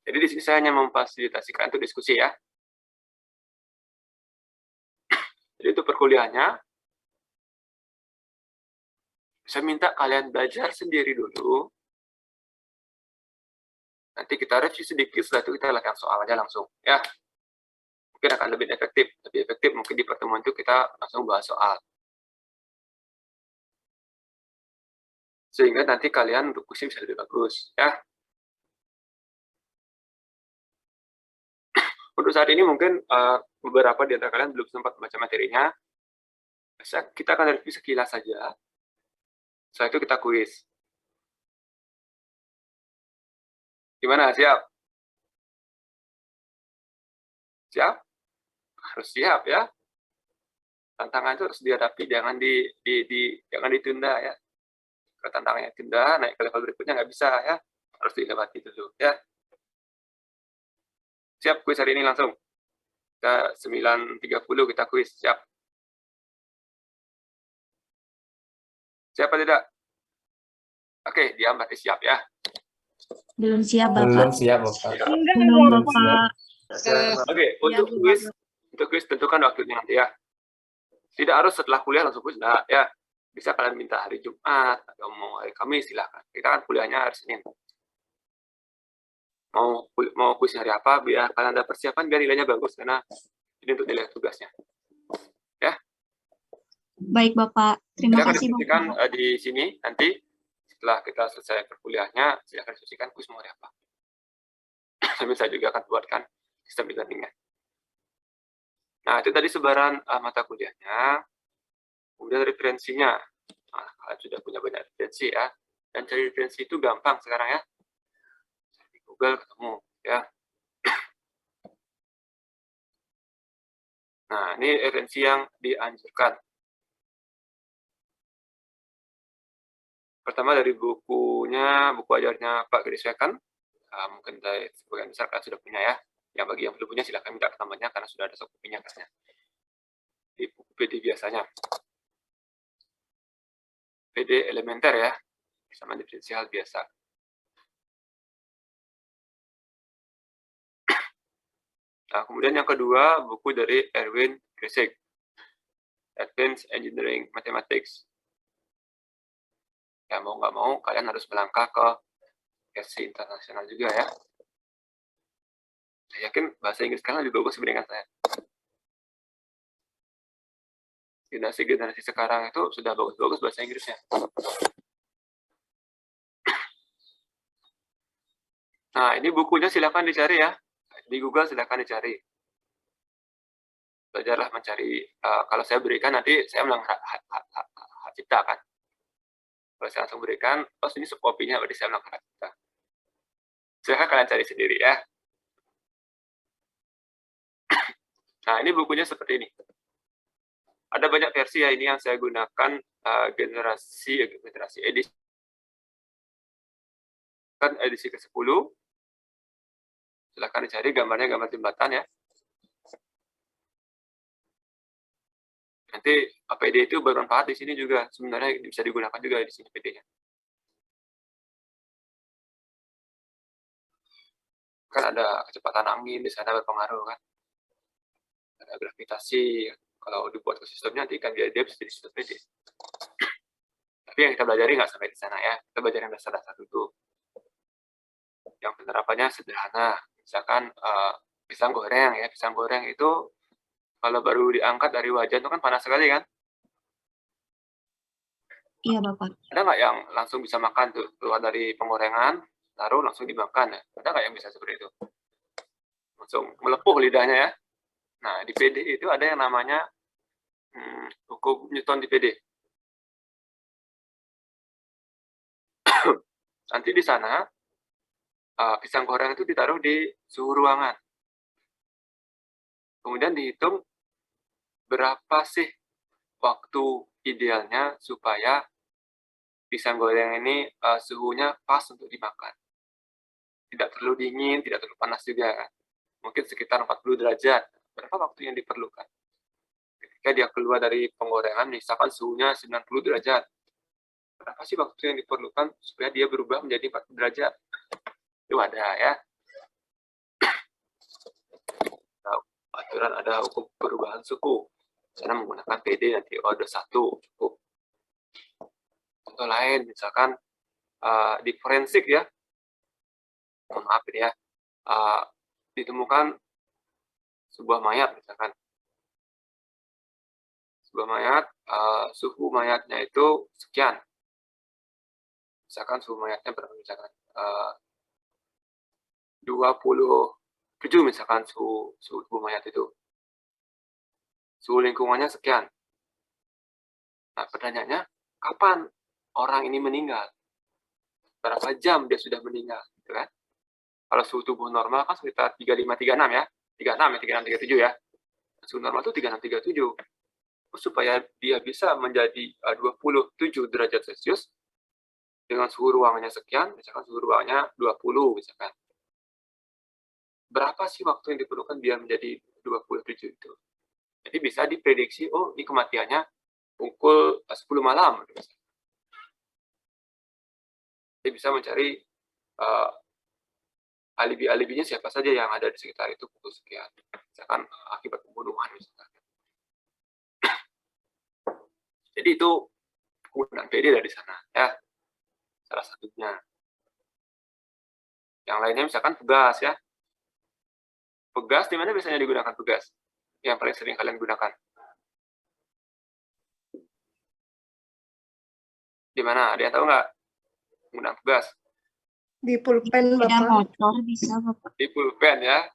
Jadi di sini saya hanya memfasilitasikan untuk diskusi ya. Jadi untuk perkuliahannya, saya minta kalian belajar sendiri dulu. Nanti kita review sedikit, setelah itu kita latihan soal aja langsung. Ya, mungkin akan lebih efektif. Lebih efektif mungkin di pertemuan itu kita langsung bahas soal. Sehingga nanti kalian untuk kuis bisa lebih bagus. Ya. Untuk saat ini mungkin beberapa di antara kalian belum sempat membaca materinya. Kita akan review sekilas saja. Setelah itu kita kuis. Gimana? Siap? Siap? Harus siap ya. Tantangan itu harus dihadapi, jangan jangan ditunda ya. Kalau tantangannya ditunda, naik ke level berikutnya nggak bisa ya. Harus dilewati dulu ya. Siap kuis hari ini langsung. Kita 9.30 kita kuis. Siap? Siap atau tidak? Oke, diam berarti siap ya. Belum siap, Bapak. Belum siap, Bapak. Belum, Bapak. Oke, untuk kuis tentukan waktunya nanti ya. Tidak harus setelah kuliah langsung kuis, nah ya. Bisa kalian minta hari Jumat atau mau hari Kamis, silakan. Kita kan kuliahnya hari Senin. Mau kuis hari apa, biar kalian ada persiapan, biar nilainya bagus, karena ini untuk nilai tugasnya. Ya. Baik, Bapak. Terima kasih, Bapak. Di sini, nanti setelah kita selesai perkuliahnya, silakan diskusikan kuis mau hari apa. Saya juga akan buatkan sistem e-learning-nya. Nah, itu tadi sebaran mata kuliahnya. Kemudian referensinya. Nah, kalian sudah punya banyak referensi ya. Dan cari referensi itu gampang sekarang ya. Di Google ketemu ya. Nah, ini referensi yang dianjurkan. Pertama dari buku ajarnya Pak Gary Swecken. Mungkin dari sebagian besar kalian sudah punya ya. Yang bagi yang belum punya silakan minta ke temannya karena sudah ada kopinya katanya. Di buku PD biasanya. PD elementer ya, sama diferensial biasa. Nah, kemudian yang kedua, buku dari Erwin Gresik, Advanced Engineering Mathematics. Ya, mau nggak mau, kalian harus melangkah ke versi internasional juga ya. Saya yakin bahasa Inggris kalian lebih bagus dibandingkan saya. Generasi sekarang itu sudah bagus-bagus bahasa Inggrisnya. Nah, ini bukunya silakan dicari ya. Di Google silakan dicari. belajarlah mencari, kalau saya berikan nanti saya melanggar hak cipta kan. Kalau saya langsung berikan, oh ini subkopinya berarti saya melanggar hak cipta. Silahkan kalian cari sendiri ya. Nah, ini bukunya seperti ini. Ada banyak versi ya, ini yang saya gunakan generasi edisi. Kan edisi ke-10. Silahkan dicari gambarnya, gambar jembatan ya. Nanti PD itu bermanfaat di sini juga. Sebenarnya bisa digunakan juga di sini PD-nya. Kan ada kecepatan angin di sana berpengaruh kan. Ada gravitasi. Kalau dibuat ke sistemnya nanti kan dia bisa jadi sistem PD. Tapi yang kita pelajari nggak sampai di sana ya. Kita belajar yang dasar-dasar dulu. Yang penerapannya sederhana. Misalkan pisang goreng ya. Pisang goreng itu kalau baru diangkat dari wajan itu kan panas sekali kan? Iya, Bapak. Ada nggak yang langsung bisa makan tuh, keluar dari penggorengan, taruh langsung dimakan ya? Ada nggak yang bisa seperti itu? Langsung melepuh lidahnya ya? Nah, di PD itu ada yang namanya hukum Newton di PD. Nanti di sana, pisang goreng itu ditaruh di suhu ruangan. Kemudian dihitung berapa sih waktu idealnya supaya pisang goreng ini suhunya pas untuk dimakan. Tidak terlalu dingin, tidak terlalu panas juga kan. Mungkin sekitar 40 derajat. Berapa waktu yang diperlukan? Ketika dia keluar dari penggorengan, misalkan suhunya 90 derajat. Berapa sih waktu yang diperlukan supaya dia berubah menjadi 40 derajat? Itu ada ya. Nah, aturan ada hukum perubahan suhu. Sana menggunakan PD nanti ada 1 cukup. Contoh lain, misalkan di forensik ya, maaf ini ya, ditemukan sebuah mayat misalkan. Sebuah mayat, suhu mayatnya itu sekian. Misalkan suhu mayatnya berapa misalkan 27 misalkan suhu mayat itu. Suhu lingkungannya sekian. Nah, pertanyaannya, kapan orang ini meninggal? Berapa jam dia sudah meninggal? Gitu kan? Kalau suhu tubuh normal kan sekitar 35-36 ya. 36 ya, 36-37 ya. Suhu normal itu 36-37. Supaya dia bisa menjadi 27 derajat Celcius, dengan suhu ruangannya sekian, misalkan suhu ruangannya 20 misalkan. Berapa sih waktu yang diperlukan biar menjadi 27 itu? Jadi bisa diprediksi, oh ini kematiannya pukul 10 malam. Jadi bisa mencari alibi-alibinya siapa saja yang ada di sekitar itu pukul sekian. Misalkan akibat pembunuhan misalkan. Jadi itu penggunaan PD dari sana ya. Salah satunya. Yang lainnya misalkan pegas ya. Pegas di mana biasanya digunakan pegas? Yang paling sering kalian gunakan? Di mana? Ada yang tahu nggak? Penggunaan pegas. Di pulpen, Sepeda Bapak. motor bisa, Bapak. Di pulpen ya.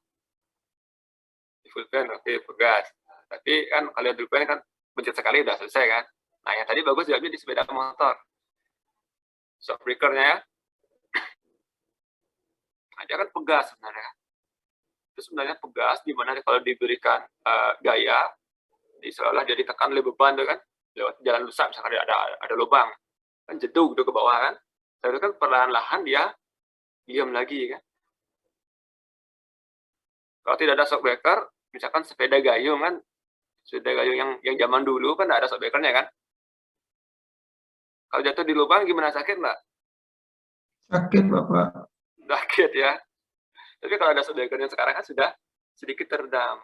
Di pulpen, oke, pegas. Tapi kan kalau di pulpen kan pencet sekali udah selesai kan. Nah, yang tadi bagus diambil di sepeda motor. Shock breaker-nya ya. Nah, dia kan pegas sebenarnya. Itu sebenarnya pegas di mana kalau diberikan gaya, seolah jadi tekan oleh beban tuh kan, lewat jalan rusak misalkan ada lubang, kan jeduk gitu ke bawah kan. Tapi kan perlahan-lahan dia diam lagi kan. Kalau tidak ada shock breaker, misalkan sepeda gayung kan, sepeda gayung yang zaman dulu kan tidak ada shock breaker-nya kan. Kalau jatuh di lubang gimana, sakit nggak? Sakit, Bapak. Sakit ya. Tapi kalau ada shock breaker-nya sekarang kan sudah sedikit teredam.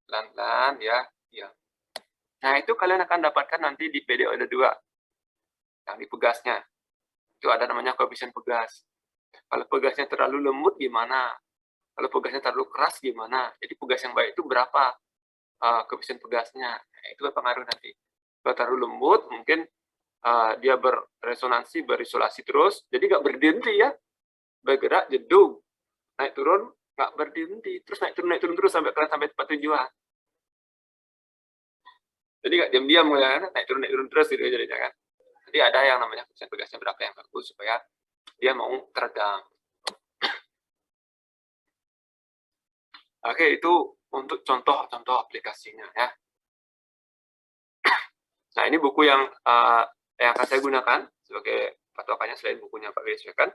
Pelan-pelan ya. Nah, itu kalian akan dapatkan nanti di PDOD 2. Yang di pegasnya. Itu ada namanya koefisien pegas. Kalau pegasnya terlalu lembut gimana? Kalau pegasnya terlalu keras gimana? Jadi pegas yang baik itu berapa koefisien pegasnya? Nah, itu berpengaruh nanti. Kalau terlalu lembut mungkin dia berresonansi, berisolasi terus, jadi nggak berhenti ya. Bergerak, jedung. Naik turun, nggak berhenti. Terus naik turun terus sampai tempat tujuan. Jadi nggak diam-diam kan, naik turun terus gitu jadinya kan. Jadi ada yang namanya koefisien pegasnya berapa yang bagus supaya dia mau teredam. Oke, itu untuk contoh-contoh aplikasinya ya. Nah, ini buku yang akan saya gunakan sebagai patokannya selain bukunya Pak Griswekan.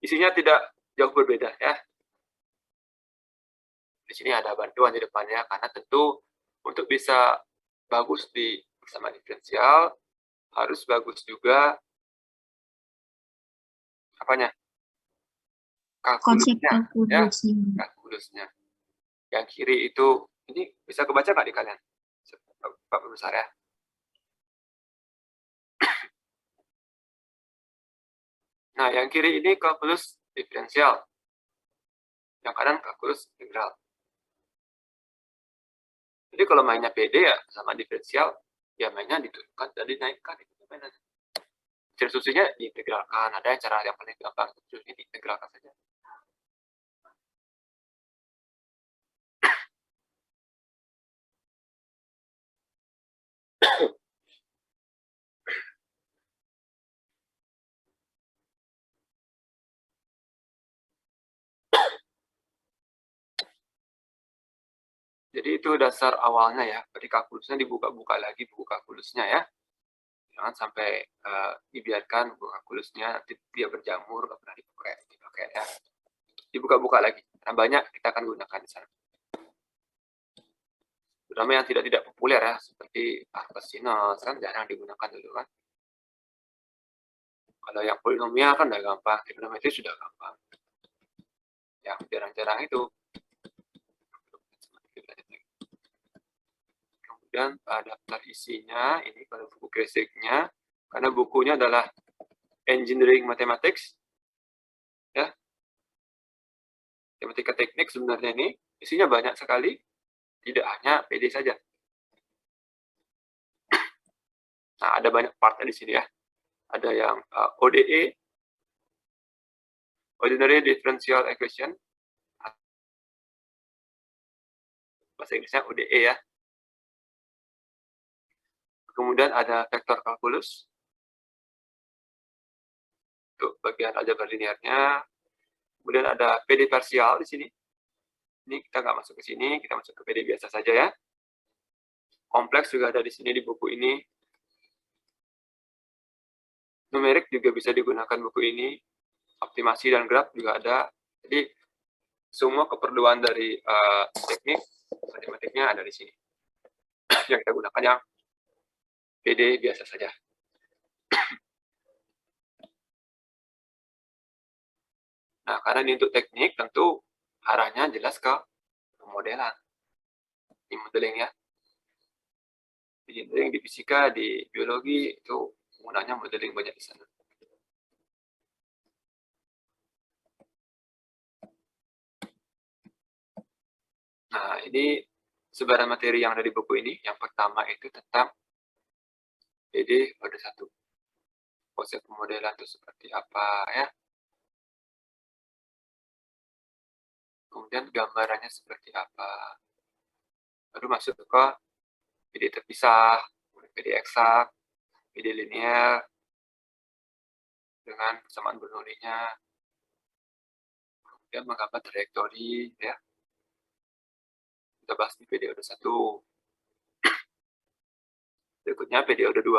Isinya tidak jauh berbeda ya. Di sini ada bantuan di depannya karena tentu untuk bisa bagus di persamaan diferensial harus bagus juga apanya? Konsep Kalkulusnya, ya, kalkulusnya. Yang kiri itu ini bisa kebaca nggak di kalian? Pak Besar ya. Nah, yang kiri ini kalkulus diferensial. Yang kanan kalkulus integral. Jadi kalau mainnya PD ya sama diferensial, ya mainnya diturunkan dan dinaikkan. Instruksinya diintegralkan. Ada cara yang paling gampang, instruksinya diintegralkan saja. Jadi itu dasar awalnya ya. Berarti kalkulusnya dibuka-buka lagi buku kalkulusnya ya. Jangan sampai dibiarkan buku kalkulusnya nanti dia berjamur, nggak pernah dipakai ya. Dibuka-buka lagi. Karena banyak kita akan gunakan di sana. Terutama yang tidak populer ya, seperti cosinus kan jarang digunakan dulu kan. Kalau yang polinomial kan udah gampang, trigonometri sudah gampang. Yang jarang-jarang itu. Kemudian daftar isinya, ini kalau buku basicnya, karena bukunya adalah Engineering Mathematics, ya, matematika teknik sebenarnya ini isinya banyak sekali, tidak hanya PD saja. Nah, ada banyak partnya di sini ya. Ada yang ODE, Ordinary Differential Equation, bahasa Inggrisnya ODE ya. Kemudian ada vektor kalkulus, untuk bagian aljabar linearnya. Kemudian ada PD parsial di sini. Ini kita nggak masuk ke sini, kita masuk ke PD biasa saja ya. Kompleks juga ada di sini di buku ini. Numerik juga bisa digunakan buku ini. Optimasi dan graf juga ada. Jadi semua keperluan dari teknik matematiknya ada di sini. Yang kita gunakan yang PD biasa saja. Nah, karena ini untuk teknik, tentu arahnya jelas ke pemodelan. Di modeling ya. Di modeling di fisika, di biologi, itu penggunanya modeling banyak di sana. Nah, ini sebaran materi yang ada di buku ini. Yang pertama itu tentang PD pada 1. Konsep pemodelan itu seperti apa ya. Kemudian gambarannya seperti apa. Baru masuk ke PD terpisah, PD eksak, PD linear, dengan persamaan Bernoullinya. Kemudian menggambar trajektori ya. Kita bahas di periode 1. Berikutnya periode 2.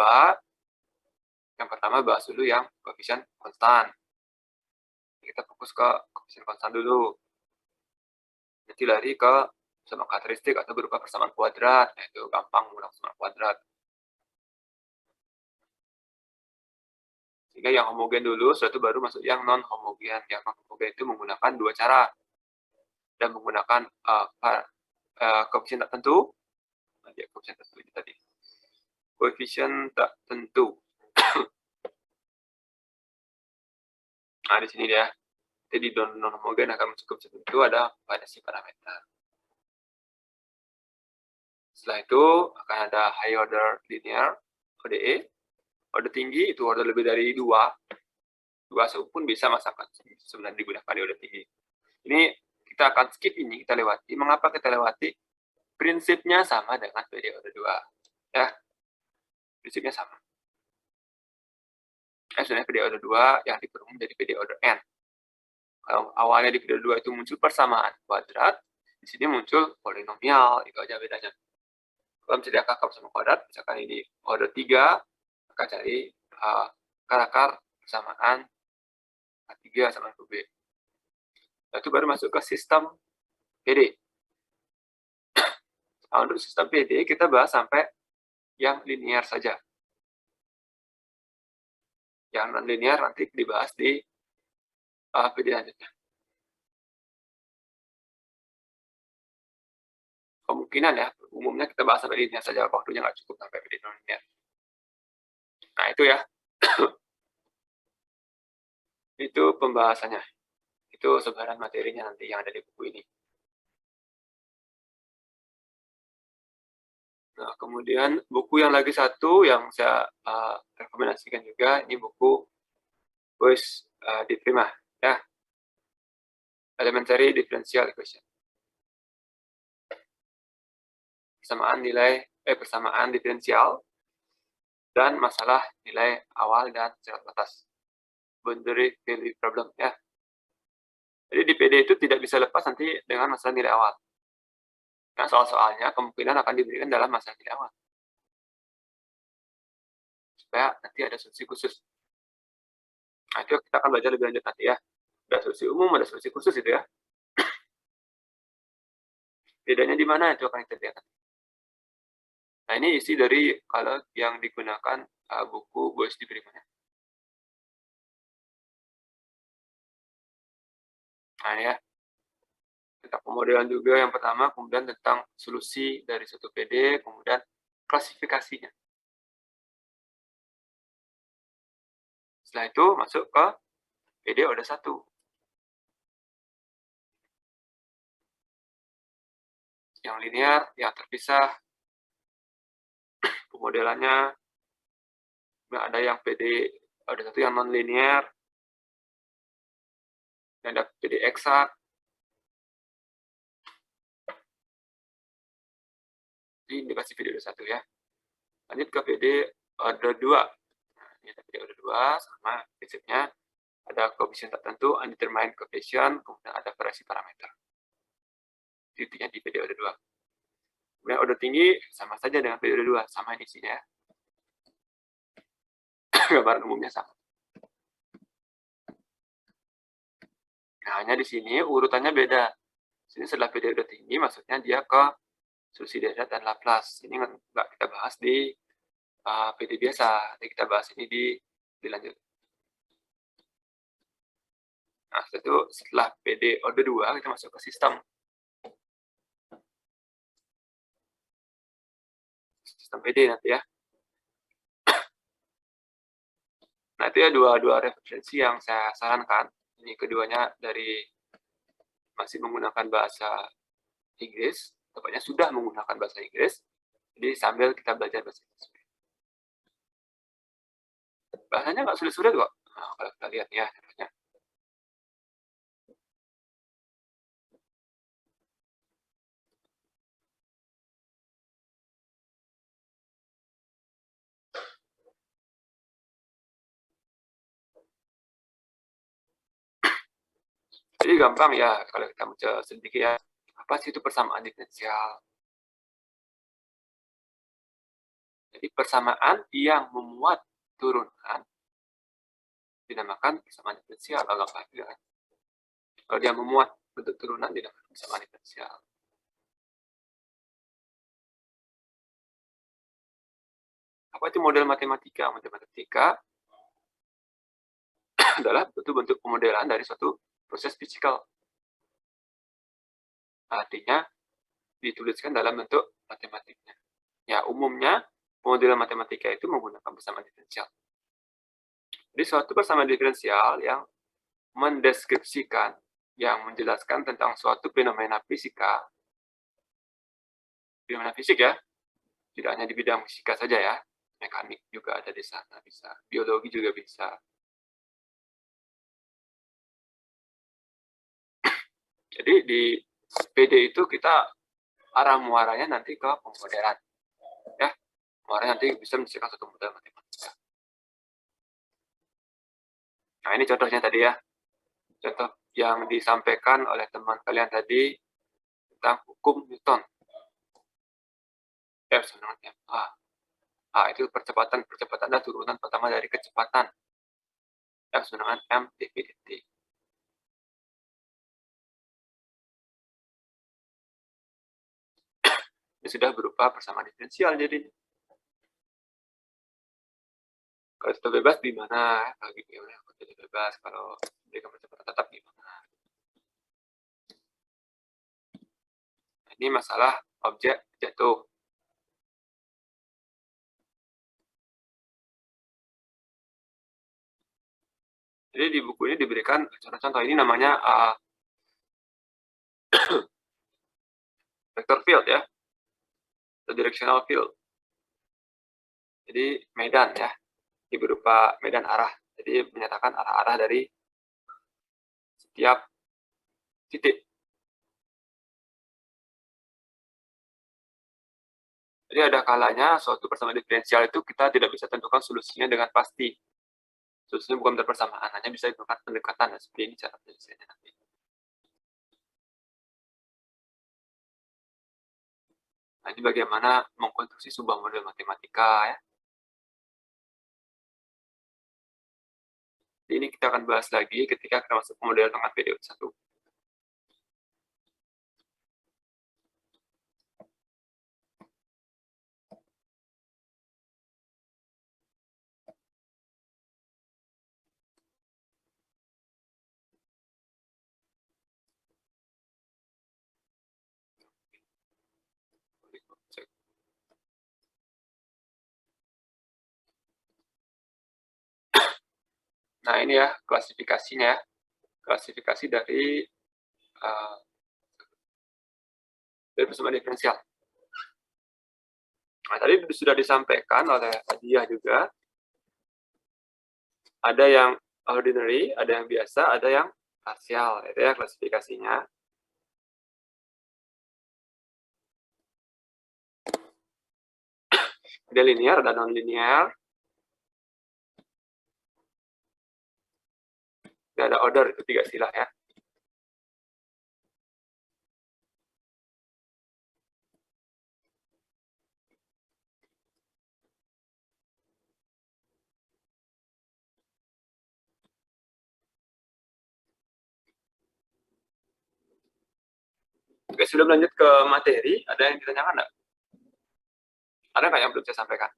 Yang pertama bahas dulu yang koefisien konstan. Kita fokus ke koefisien konstan dulu. Nanti lari ke persamaan karakteristik atau berupa persamaan kuadrat. Nah, itu gampang menggunakan persamaan kuadrat. Sehingga yang homogen dulu, setelah itu baru masuk yang non-homogen. Yang non-homogen itu menggunakan 2 cara. Dan menggunakan koefisien tak tentu. Nah, koefisien tentu ini tadi. Koefisien tak tentu. Nah, di sini dia. Jadi non-homogen akan cukup tertentu ada variasi parameter. Setelah itu akan ada high order linear, ODE. Order tinggi itu order lebih dari 2. 2 pun bisa masakan sebenarnya digunakan di order tinggi. Ini kita akan skip ini, kita lewati. Mengapa kita lewati? Prinsipnya sama dengan PD order 2. Ya, prinsipnya sama. Sebenarnya PD order 2 yang diperumum menjadi PD order n. Kalau awalnya di PD 2 itu muncul persamaan kuadrat, di sini muncul polinomial, itu aja bedanya. Kalau misalnya kakak sama kuadrat, misalkan ini order 3, maka cari akar persamaan A3 sama B. Nah, itu baru masuk ke sistem PD. Nah, untuk sistem PD kita bahas sampai yang linear saja. Yang non-linear nanti dibahas di PD selanjutnya. Kemungkinan ya, umumnya kita bahas sampai linear saja, waktunya nggak cukup sampai PD non-linear. Nah, itu ya. Itu pembahasannya. Itu sebaran materinya nanti yang ada di buku ini. Nah, kemudian buku yang lagi satu yang saya rekomendasikan juga, ini buku Boyce diterima, ya. Elementary Differential Equation. Persamaan diferensial dan masalah nilai awal dan syarat batas. Boundary value problem, ya. Jadi di PD itu tidak bisa lepas nanti dengan masalah nilai awal. Nah, soal-soalnya kemungkinan akan diberikan dalam masalah nilai awal. Supaya nanti ada solusi khusus. Nah, itu kita akan belajar lebih lanjut nanti ya. Ada solusi umum, ada solusi khusus itu ya. Bedanya di mana itu akan kita lihat. Nah, ini isi dari kalau yang digunakan buku Boyce diterima. Nah, ya. Tentang pemodelan juga yang pertama, kemudian tentang solusi dari suatu PD, kemudian klasifikasinya. Setelah itu masuk ke PD order 1. Yang linear, yang terpisah, pemodelannya, ada yang PD order 1 yang non-linear, dan ada PD eksak. Ini indikasi PD order 1 ya. Lanjut ke PD order 2. Nah, ini ada PD order 2, sama prinsipnya ada koefisien tertentu, undetermined coefficient, kemudian ada variasi parameter. Intinya di PD order 2. Kemudian order tinggi sama saja dengan PD order 2, sama isinya ya. Gambaran umumnya sama. Nah, hanya di sini urutannya beda. Sini setelah PD order tinggi, maksudnya dia ke solusi Dirac dan Laplace. Ini nggak kita bahas di PD biasa. Nanti kita bahas ini dilanjut. Nah, setelah PD order 2, kita masuk ke sistem. Sistem PD nanti ya. Nah, itu ya dua referensi yang saya sarankan. Ini keduanya masih menggunakan bahasa Inggris, tepatnya sudah menggunakan bahasa Inggris. Jadi sambil kita belajar bahasa Inggris. Bahasanya nggak sulit-sulit kok. Nah, kalau kita lihat ya, contohnya. Jadi gampang ya kalau kita baca sedikit ya. Apa sih itu persamaan diferensial? Jadi persamaan yang memuat turunan dinamakan persamaan diferensial. Kalau dia memuat bentuk turunan dinamakan persamaan diferensial. Apa itu model matematika? Model matematika adalah bentuk-bentuk pemodelan dari suatu proses fisikal. Artinya dituliskan dalam bentuk matematiknya. Ya, umumnya pemodelan matematika itu menggunakan persamaan diferensial. Jadi suatu persamaan diferensial yang mendeskripsikan, yang menjelaskan tentang suatu fenomena fisika. Fenomena fisik ya, tidak hanya di bidang fisika saja ya, mekanik juga ada di sana, bisa. Biologi juga bisa. Jadi di PD itu kita arah muaranya nanti ke pemodelan. Ya, Kemarin nanti bisa menyelesaikan satu model matematika. Nah, ini contohnya tadi ya. Contoh yang disampaikan oleh teman kalian tadi tentang hukum Newton. F sama dengan ma. A itu percepatan adalah turunan pertama dari kecepatan. F sama dengan m dv dt. Ini sudah berupa persamaan diferensial jadi. Kalau itu bebas gimana? Kalau gimana? Kalau itu bebas, kalau memberikan percepatan tetap gimana? Nah, ini masalah objek jatuh. Jadi di buku ini diberikan contoh-contoh, ini namanya vector field ya, atau directional field. Jadi medan ya, ini berupa medan arah. Jadi menyatakan arah-arah dari setiap titik. Jadi ada kalanya suatu persamaan diferensial itu kita tidak bisa tentukan solusinya dengan pasti. Solusinya bukan persamaan, hanya bisa digunakan pendekatan. Seperti ini cara penyelesaiannya nanti. Nah, ini bagaimana mengkonstruksi sebuah model matematika ya. Ini kita akan bahas lagi ketika kita masuk ke model tengah PDO 1. Nah, ini ya klasifikasinya ya. Klasifikasi dari persamaan diferensial. Nah, tadi sudah disampaikan oleh Adiah juga. Ada yang ordinary, ada yang biasa, ada yang parsial. Itu ya klasifikasinya. Ada linear, ada non-linear. Ada order, itu 3 istilah ya. Oke, sebelum lanjut ke materi, ada yang ditanyakan enggak? Ada nggak yang belum saya sampaikan?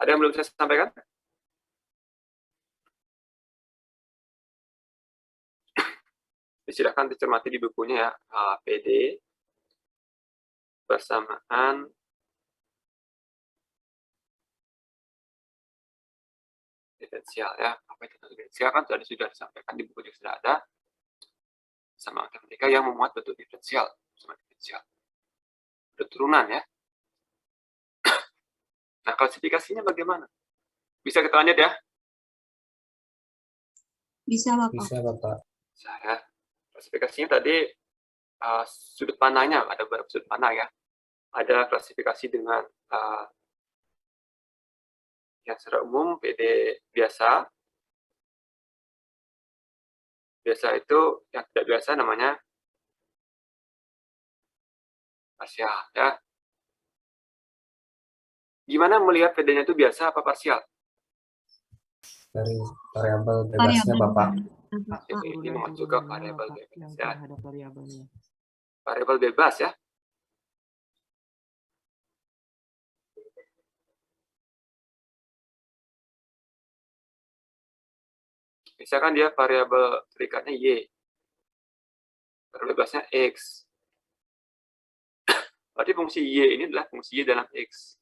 Ada yang belum saya sampaikan? Silakan dicermati di bukunya ya, PD, persamaan diferensial ya. Apa itu diferensial kan sudah disampaikan di buku juga sudah ada. Sama matematika yang memuat bentuk diferensial, sama diferensial. Turunan ya. Nah, klasifikasinya bagaimana? Bisa kita lanjut ya? Bisa, Bapak. Bisa, Bapak. Bisa ya. Klasifikasinya tadi sudut pandangnya, ada beberapa sudut pandang ya. Ada klasifikasi dengan yang secara umum PD biasa. Biasa itu yang tidak biasa namanya parsial ya. Gimana melihat PD-nya itu biasa apa parsial? Dari variabel bebasnya, Bapak. Ini mengacu ke variabel bebas ya. Ada variabelnya. Variabel bebas ya. Misalkan dia variabel terikatnya Y. Variabel bebasnya X. Berarti fungsi Y ini adalah fungsi Y dalam X.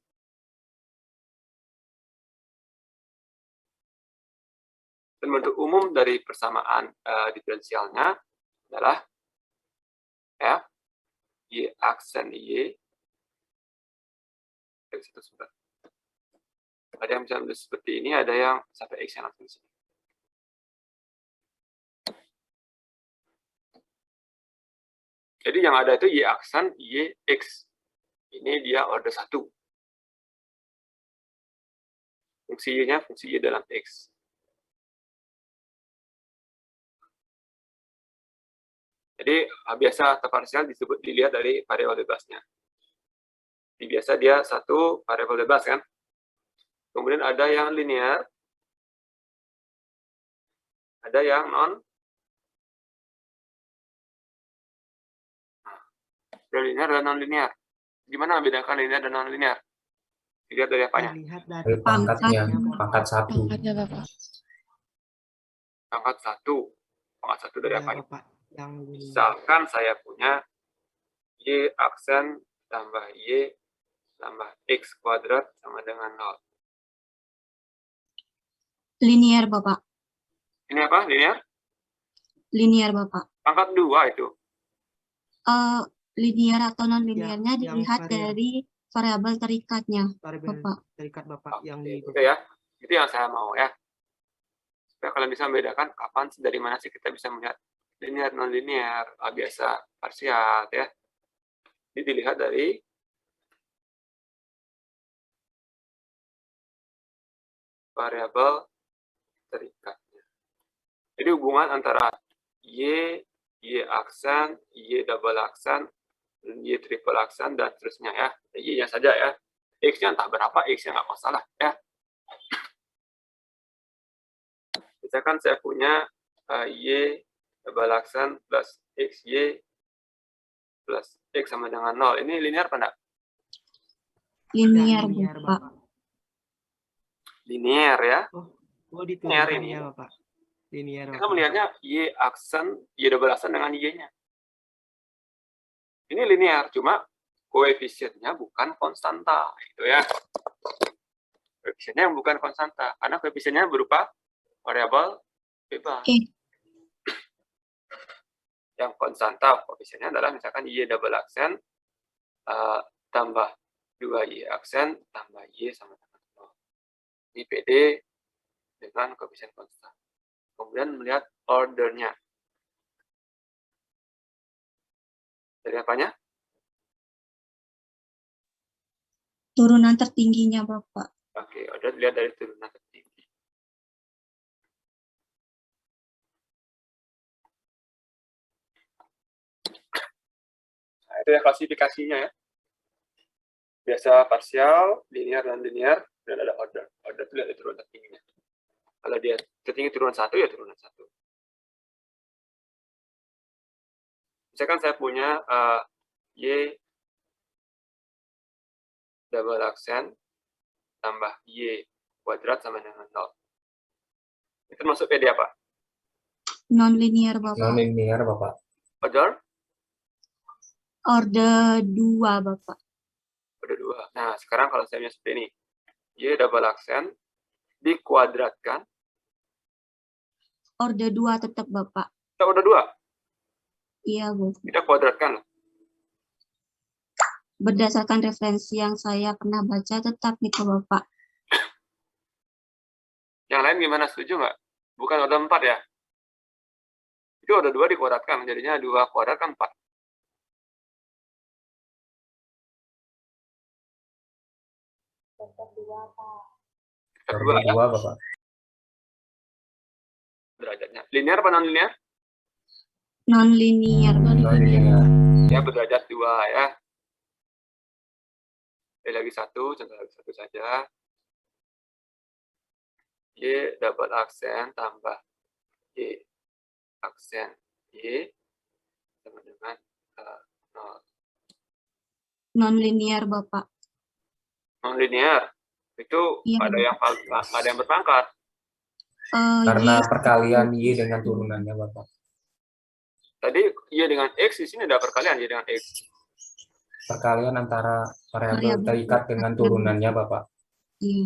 Dan bentuk umum dari persamaan diferensialnya adalah F, Y aksen Y, dari satu sumber. Ada yang bisa seperti ini, ada yang sampai X yang langsung di sini. Jadi yang ada itu Y aksen, Y, X. Ini dia order 1. Fungsi Y-nya fungsi Y dalam X. Jadi biasa atau parsial dilihat dari variabel bebasnya. Jadi biasa dia satu variabel bebas kan. Kemudian ada yang linear, ada yang non linear dan non linear. Gimana membedakan linear dan non linear? Dilihat dari apanya? Dilihat Dari dari pangkatnya, pangkat 1. Pangkatnya Bapak. Pangkat 1. Pangkat 1 dari ya, apanya? Bapak. Yang Misalkan saya punya Y aksen tambah Y tambah X kuadrat sama dengan 0. Linear, Bapak. Ini apa? Linear? Linear, Bapak. Pangkat 2 itu. Linear atau non-linearnya yang dilihat dari variabel terikatnya, variabel Bapak. terikat Bapak yang di Itu ya. Itu yang saya mau ya. Supaya kalian bisa membedakan kapan dari mana sih kita bisa melihat linear non linear, biasa parsial ya. Ini dilihat dari variabel terikatnya. Jadi hubungan antara Y aksen, Y double aksen, Y triple aksen, dan seterusnya ya. Y-nya saja ya. X-nya entah berapa, X-nya nggak masalah ya. Misalkan saya punya Y double aksen plus XY plus X sama dengan 0. Ini linear apa enggak? Linear, linear, Bapak. Linear ya. Oh diturunkan ya Bapak. Linear Kita Bapak. melihatnya Y aksen, Y double aksen dengan Y-nya. Ini linear, cuma koefisiennya bukan konstanta. Itu ya. Koefisiennya bukan konstanta, karena koefisiennya berupa variabel bebas. Yang konstanta koefisiennya adalah misalkan Y double aksen tambah 2Y aksen tambah Y sama dengan 0. Ini PD dengan koefisien konstan. Kemudian melihat ordernya. Dari apanya? Turunan tertingginya, Bapak. Oke, order dilihat dari turunan tertinggi. Nah, itu ya klasifikasinya ya. Biasa parsial, linear dan linear, dan ada order. Order itu lihat dari turunan tertingginya. Kalau dia tertinggi turunan 1, ya turunan 1. Misalkan saya punya Y double aksen tambah Y kuadrat sama dengan 0. Itu masuk PD apa? Non-linear, Bapak. Non-linear, Bapak. Order? Order 2, Bapak. Order 2. Nah, sekarang kalau saya punya seperti ini. Y double aksen dikuadratkan. Order 2 tetap, Bapak. Kita order 2? Iya, Bapak. Kita kuadratkan loh. Berdasarkan referensi yang saya pernah baca, tetap gitu, Bapak. Yang lain gimana? Setuju nggak? Bukan order 4 ya? Itu order 2 dikuadratkan. Jadinya 2 kuadrat kan 4. Order 2, Bapak. Derajatnya. Linear apa non-linear? Non-linear. Non-linear. Ya, berderajat 2 ya. Lagi 1, contoh lagi 1 saja. Y double aksen tambah Y aksen Y sama dengan 0. Non-linear, Bapak. Non-linear. Itu Iya, ada yang berpangkat. Karena Y perkalian Y dengan turunannya, Bapak. Tadi Y dengan X, di sini ada perkalian Y dengan X. Perkalian antara variabel terikat dengan turunannya, Bapak. Iya.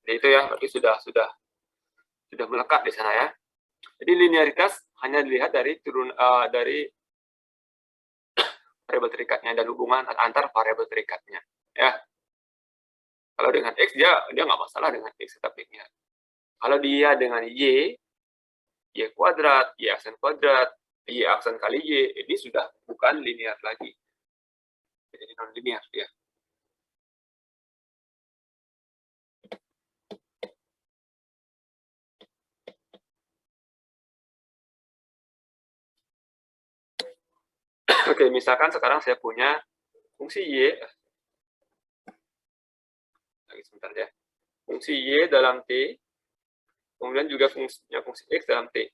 Jadi itu ya, berarti sudah melekat di sana ya. Jadi linearitas hanya dilihat dari dari variabel terikatnya dan hubungan antar variabel terikatnya. Ya. Kalau dengan X dia nggak masalah dengan X tetap linear. Kalau dia dengan Y kuadrat, Y aksen kuadrat, Y aksen kali Y, ini sudah bukan linear lagi. Jadi non linear dia. Oke, misalkan sekarang saya punya fungsi Y, lagi sebentar ya, fungsi Y dalam T, kemudian juga fungsinya fungsi X dalam T.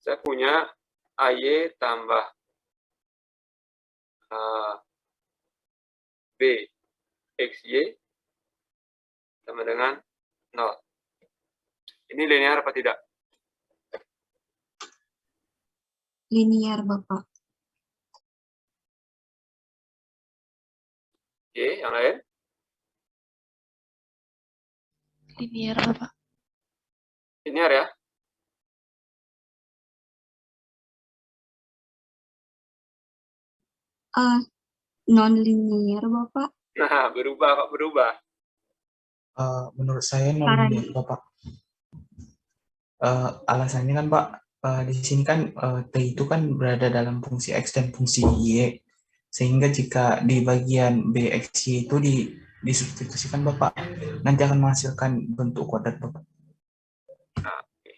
Saya punya AY tambah B XY sama dengan 0. Ini linear apa tidak? Linear, Bapak. Oke, yang lain? Linear, Bapak. Linear ya? Non-linear, Bapak. Nah, berubah kok berubah. Menurut saya non-linear, Bapak. Alasannya kan, Pak, di sini kan T itu kan berada dalam fungsi X dan fungsi Y, sehingga jika di bagian B, X, Y itu disubstitusikan, Bapak, nanti akan menghasilkan bentuk kuadrat, Bapak. Nah, oke.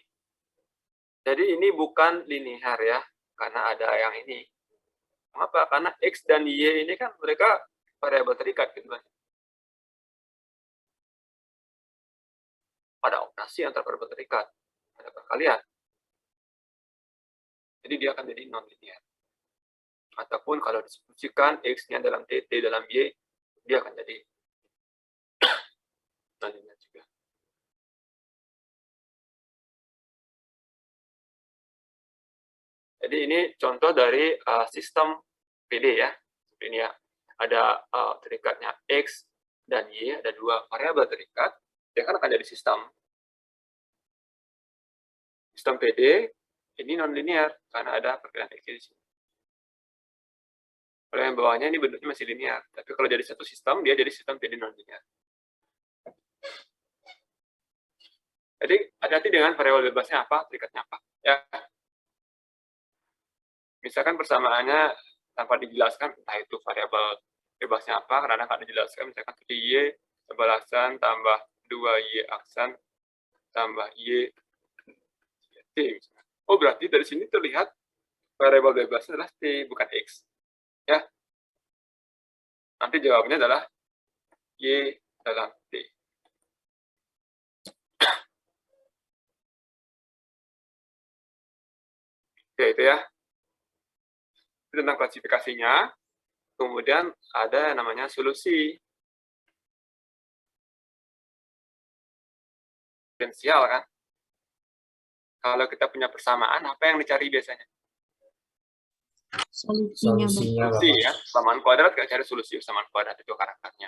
Jadi ini bukan linear ya, karena ada yang ini. Kenapa? Karena X dan Y ini kan mereka variabel terikat gitu kan. Pada operasi antar variabel terikat, ada perkalian. Jadi dia akan jadi non-linear. Ataupun kalau disubstitusikan X-nya dalam T, T dalam Y, dia akan jadi non-linear juga. Jadi ini contoh dari sistem PD ya. Ini ya, ada terikatnya X dan Y, ada dua variabel terikat, dia kan akan jadi sistem. Sistem PD ini non-linear karena ada perkiraan X di sini. Kalau yang bawahnya ini bentuknya masih linear, tapi kalau jadi satu sistem, dia jadi sistem PD non-linear. Jadi hati-hati dengan variabel bebasnya apa, terikatnya apa. Ya. Misalkan persamaannya tanpa dijelaskan, entah itu variabel bebasnya apa, karena nggak dijelaskan, misalkan 7Y sebalasan tambah 2Y aksen tambah Y T. Misalkan. Oh, berarti dari sini terlihat variabel bebasnya adalah T, bukan X. Ya. Nanti jawabannya adalah Y dalam T. Oke, itu ya. Itu tentang klasifikasinya. Kemudian ada namanya solusi. Diferensial kan. Kalau kita punya persamaan, apa yang dicari biasanya? Solusinya, Solusi ya. Persamaan kuadrat kita cari solusi persamaan kuadrat, itu karakternya.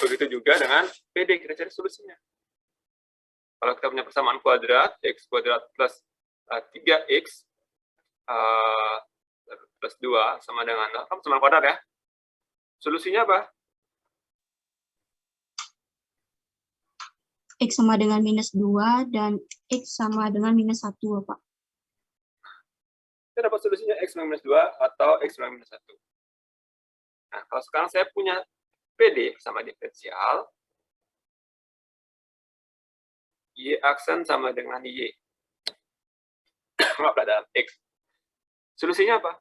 Begitu juga dengan PD, kita cari solusinya. Kalau kita punya persamaan kuadrat, X kuadrat plus 3X plus 2 sama dengan 0, kan persamaan kuadrat ya. Solusinya apa? X sama dengan minus 2 dan X sama dengan minus 1, Bapak. Kita dapat solusinya X minus 2 atau X minus 1. Nah, kalau sekarang saya punya PD sama diferensial, Y aksen sama dengan Y. Maaf, dalam X. Solusinya apa?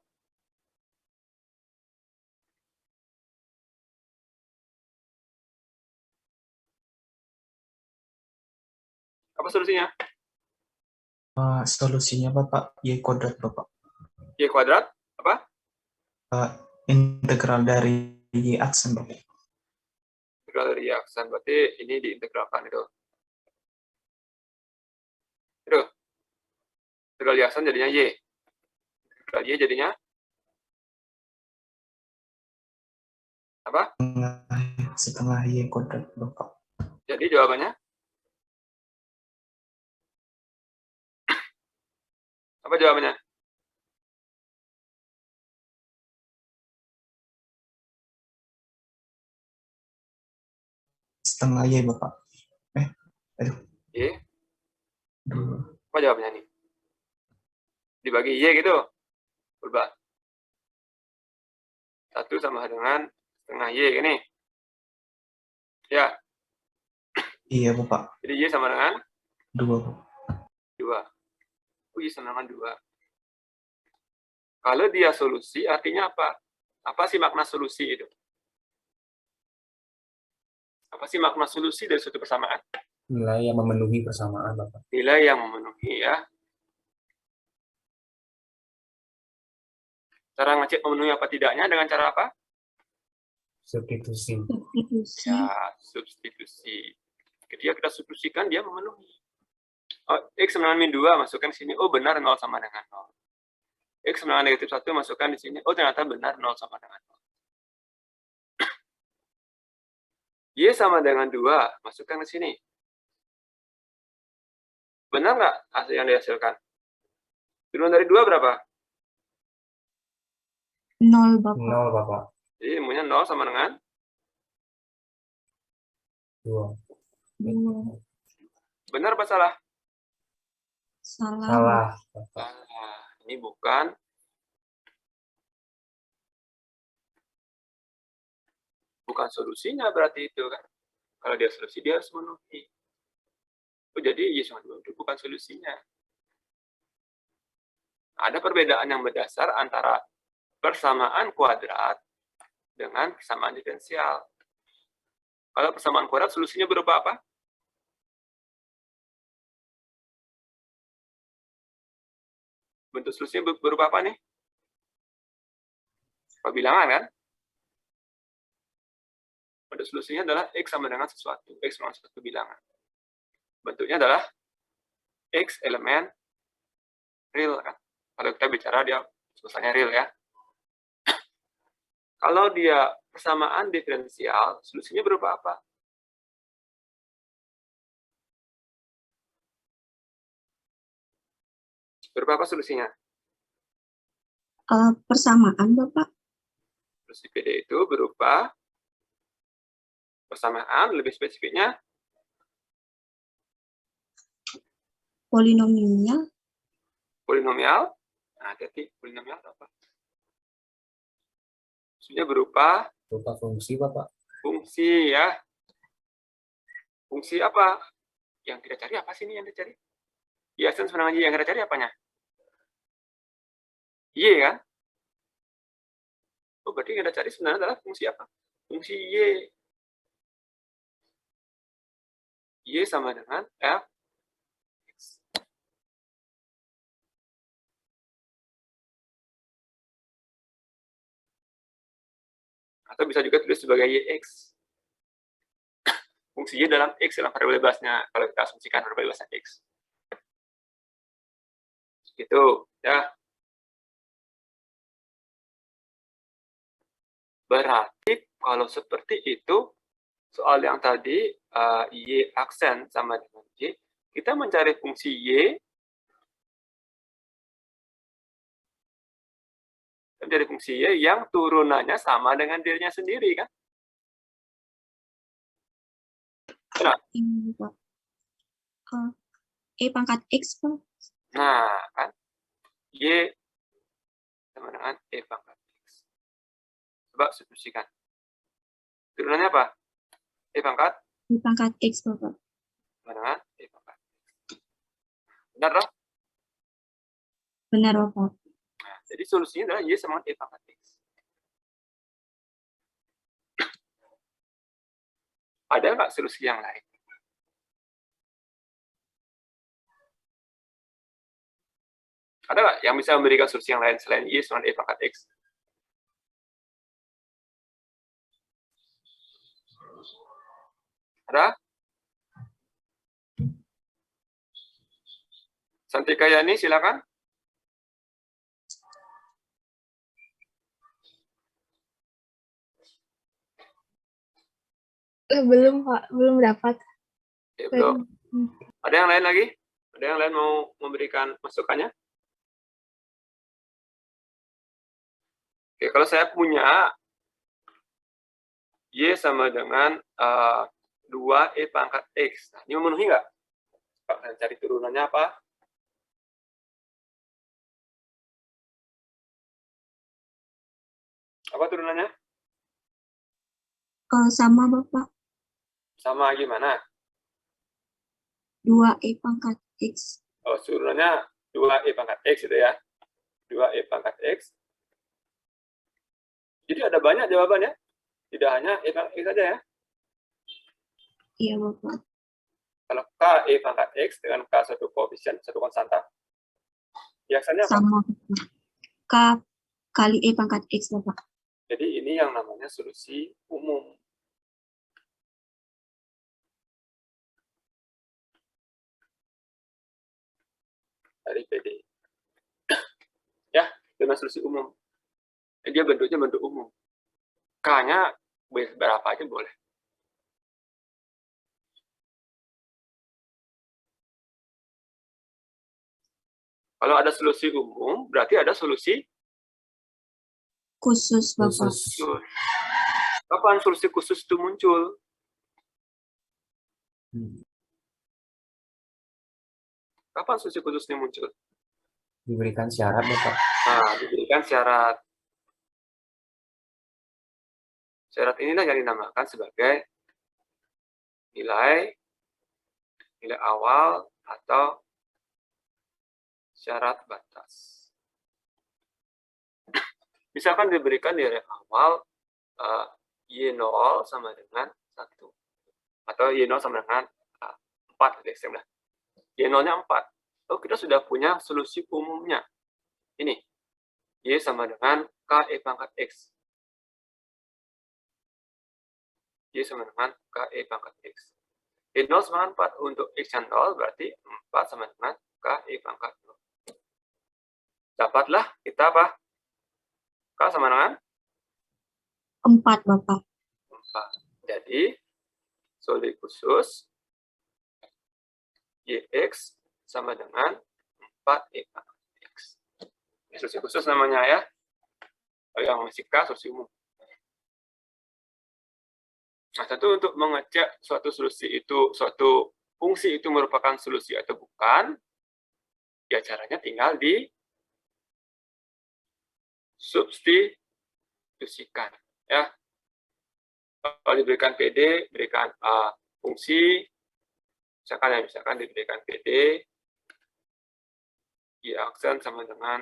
Apa solusinya? Solusinya, Bapak, Y kuadrat, Bapak. Y kuadrat, apa? Integral dari Y aksen, Bapak. Integral dari Y aksen, berarti ini diintegralkan itu. Itu. Integral Y aksen jadinya Y. Integral Y jadinya apa? Setengah Y kuadrat, Bapak. Jadi jawabannya? Apa jawabannya? setengah Y, Bapak. Aduh. Y. Apa jawabnya nih? Dibagi Y gitu. Berubah. 1 sama dengan setengah Y ini. Ya. Iya, Bapak. Jadi Y sama dengan 2, Bapak. 2. Y sama dengan 2. Kalau dia solusi, artinya apa? Apa sih makna solusi itu? Apa sih makna solusi dari suatu persamaan? Nilai yang memenuhi persamaan, Bapak. Nilai yang memenuhi, ya. Cara ngecek memenuhi apa tidaknya dengan cara apa? Substitusi. Ya, substitusi. Ketika kita substitusikan, dia memenuhi. Oh, X sama dengan min 2, masukkan di sini. Oh, benar 0 sama dengan 0. X sama dengan negatif 1, masukkan di sini. Oh, ternyata benar 0 sama dengan 0. Y sama dengan 2, masukkan ke sini. Benar nggak hasil yang dihasilkan? Turunan dari 2 berapa? 0, Bapak. 0, Bapak. Jadi ilmunya 0 sama dengan 2. 2. Benar apa salah? Salah. Salah. Salah. Ini bukan solusinya berarti itu kan. Kalau dia solusi, dia harus memenuhi. Oh, jadi Y sama 2 itu bukan solusinya. Ada perbedaan yang mendasar antara persamaan kuadrat dengan persamaan diferensial. Kalau persamaan kuadrat, solusinya berupa apa? Bentuk solusinya berupa apa nih? Bilangan kan? Bentuk solusinya adalah X sama dengan sesuatu. X sama sesuatu bilangan. Bentuknya adalah X elemen real kan? Kalau kita bicara dia solusinya real ya. Kalau dia persamaan diferensial, solusinya berupa apa? Berupa apa solusinya? Persamaan, Bapak. Solusi PD itu berupa persamaan, lebih spesifiknya Polinomial. Polinomial. Nah, hati-hati, polinomial apa? Maksudnya berupa fungsi, Bapak. Fungsi ya. Fungsi apa? Yang kita cari apa sih ini yang kita cari? Y sama dengan Y, yang kita cari apanya? Y kan? Oh, berarti yang kita cari sebenarnya adalah fungsi apa? Fungsi Y. Y sama dengan F. Atau bisa juga tulis sebagai YX. Fungsi Y dalam X, dalam variabel bebasnya, kalau kita asumsikan variabel bebasnya X. Gitu, ya. Berarti kalau seperti itu, soal yang tadi, Y aksen sama dengan Y, kita mencari fungsi Y, dari fungsi Y yang turunannya sama dengan dirinya sendiri, kan? Nah, E pangkat X, Pak. Nah, kan? Y sama dengan E pangkat X. Coba substitusikan. Turunannya apa? E pangkat? E pangkat X, Bapak. Sama dengan E pangkat X. Benar, dong? Benar, Bapak. Nah, jadi solusinya adalah Y sama E pangkat X. Ada nggak solusi yang lain? Ada nggak yang bisa memberikan solusi yang lain selain Y sama E pangkat X? Ada? Santika Yani, silakan. Belum, Pak. Belum dapat. Ya, belum. Ada yang lain lagi? Ada yang lain mau memberikan masukannya? Oke, kalau saya punya Y sama dengan 2E pangkat X. Nah, ini memenuhi nggak? Pak, kalian cari turunannya apa? Apa turunannya? Sama Bapak, Sama gimana? 2E pangkat X. Oh, turunannya 2E pangkat X itu ya. 2E pangkat X. Jadi ada banyak jawabannya. Tidak hanya E pangkat X saja ya. Iya Bapak. Kalau K E pangkat X dengan K satu koefisien, satu konstanta. Biasanya apa? Sama Bapak. K kali E pangkat X Bapak. Jadi ini yang namanya solusi umum. Dari PD. Ya, dengan solusi umum. Dia bentuknya bentuk umum. K-nya berapa aja boleh. Kalau ada solusi umum, berarti ada solusi khusus Bapak. khusus. Kapan solusi khusus itu muncul? Kapan solusi khusus ini muncul? Diberikan syarat, Bapak. Nah, diberikan syarat. Syarat inilah yang dinamakan sebagai nilai awal atau syarat batas. Misalkan diberikan nilai awal Y0 sama dengan 1. Atau Y0 sama dengan 4. Y0-nya 4. Oh, kita sudah punya solusi umumnya. Ini. Y sama dengan KE pangkat X. Y sama dengan KE pangkat X. Y0 sama 4. Untuk X yang 0 berarti 4 sama dengan KE pangkat 0. Dapatlah kita apa? K sama dengan? 4 Bapak. 4. Jadi, solusi khusus YX sama dengan 4E pangkat X. Ini solusi khusus namanya ya. Kalau yang masih K, solusi umum. Nah, tentu untuk mengecek suatu fungsi itu merupakan solusi atau bukan, ya caranya tinggal di substitusikan. Ya. Kalau diberikan PD, berikan fungsi, misalkan diberikan PD, Y aksen sama dengan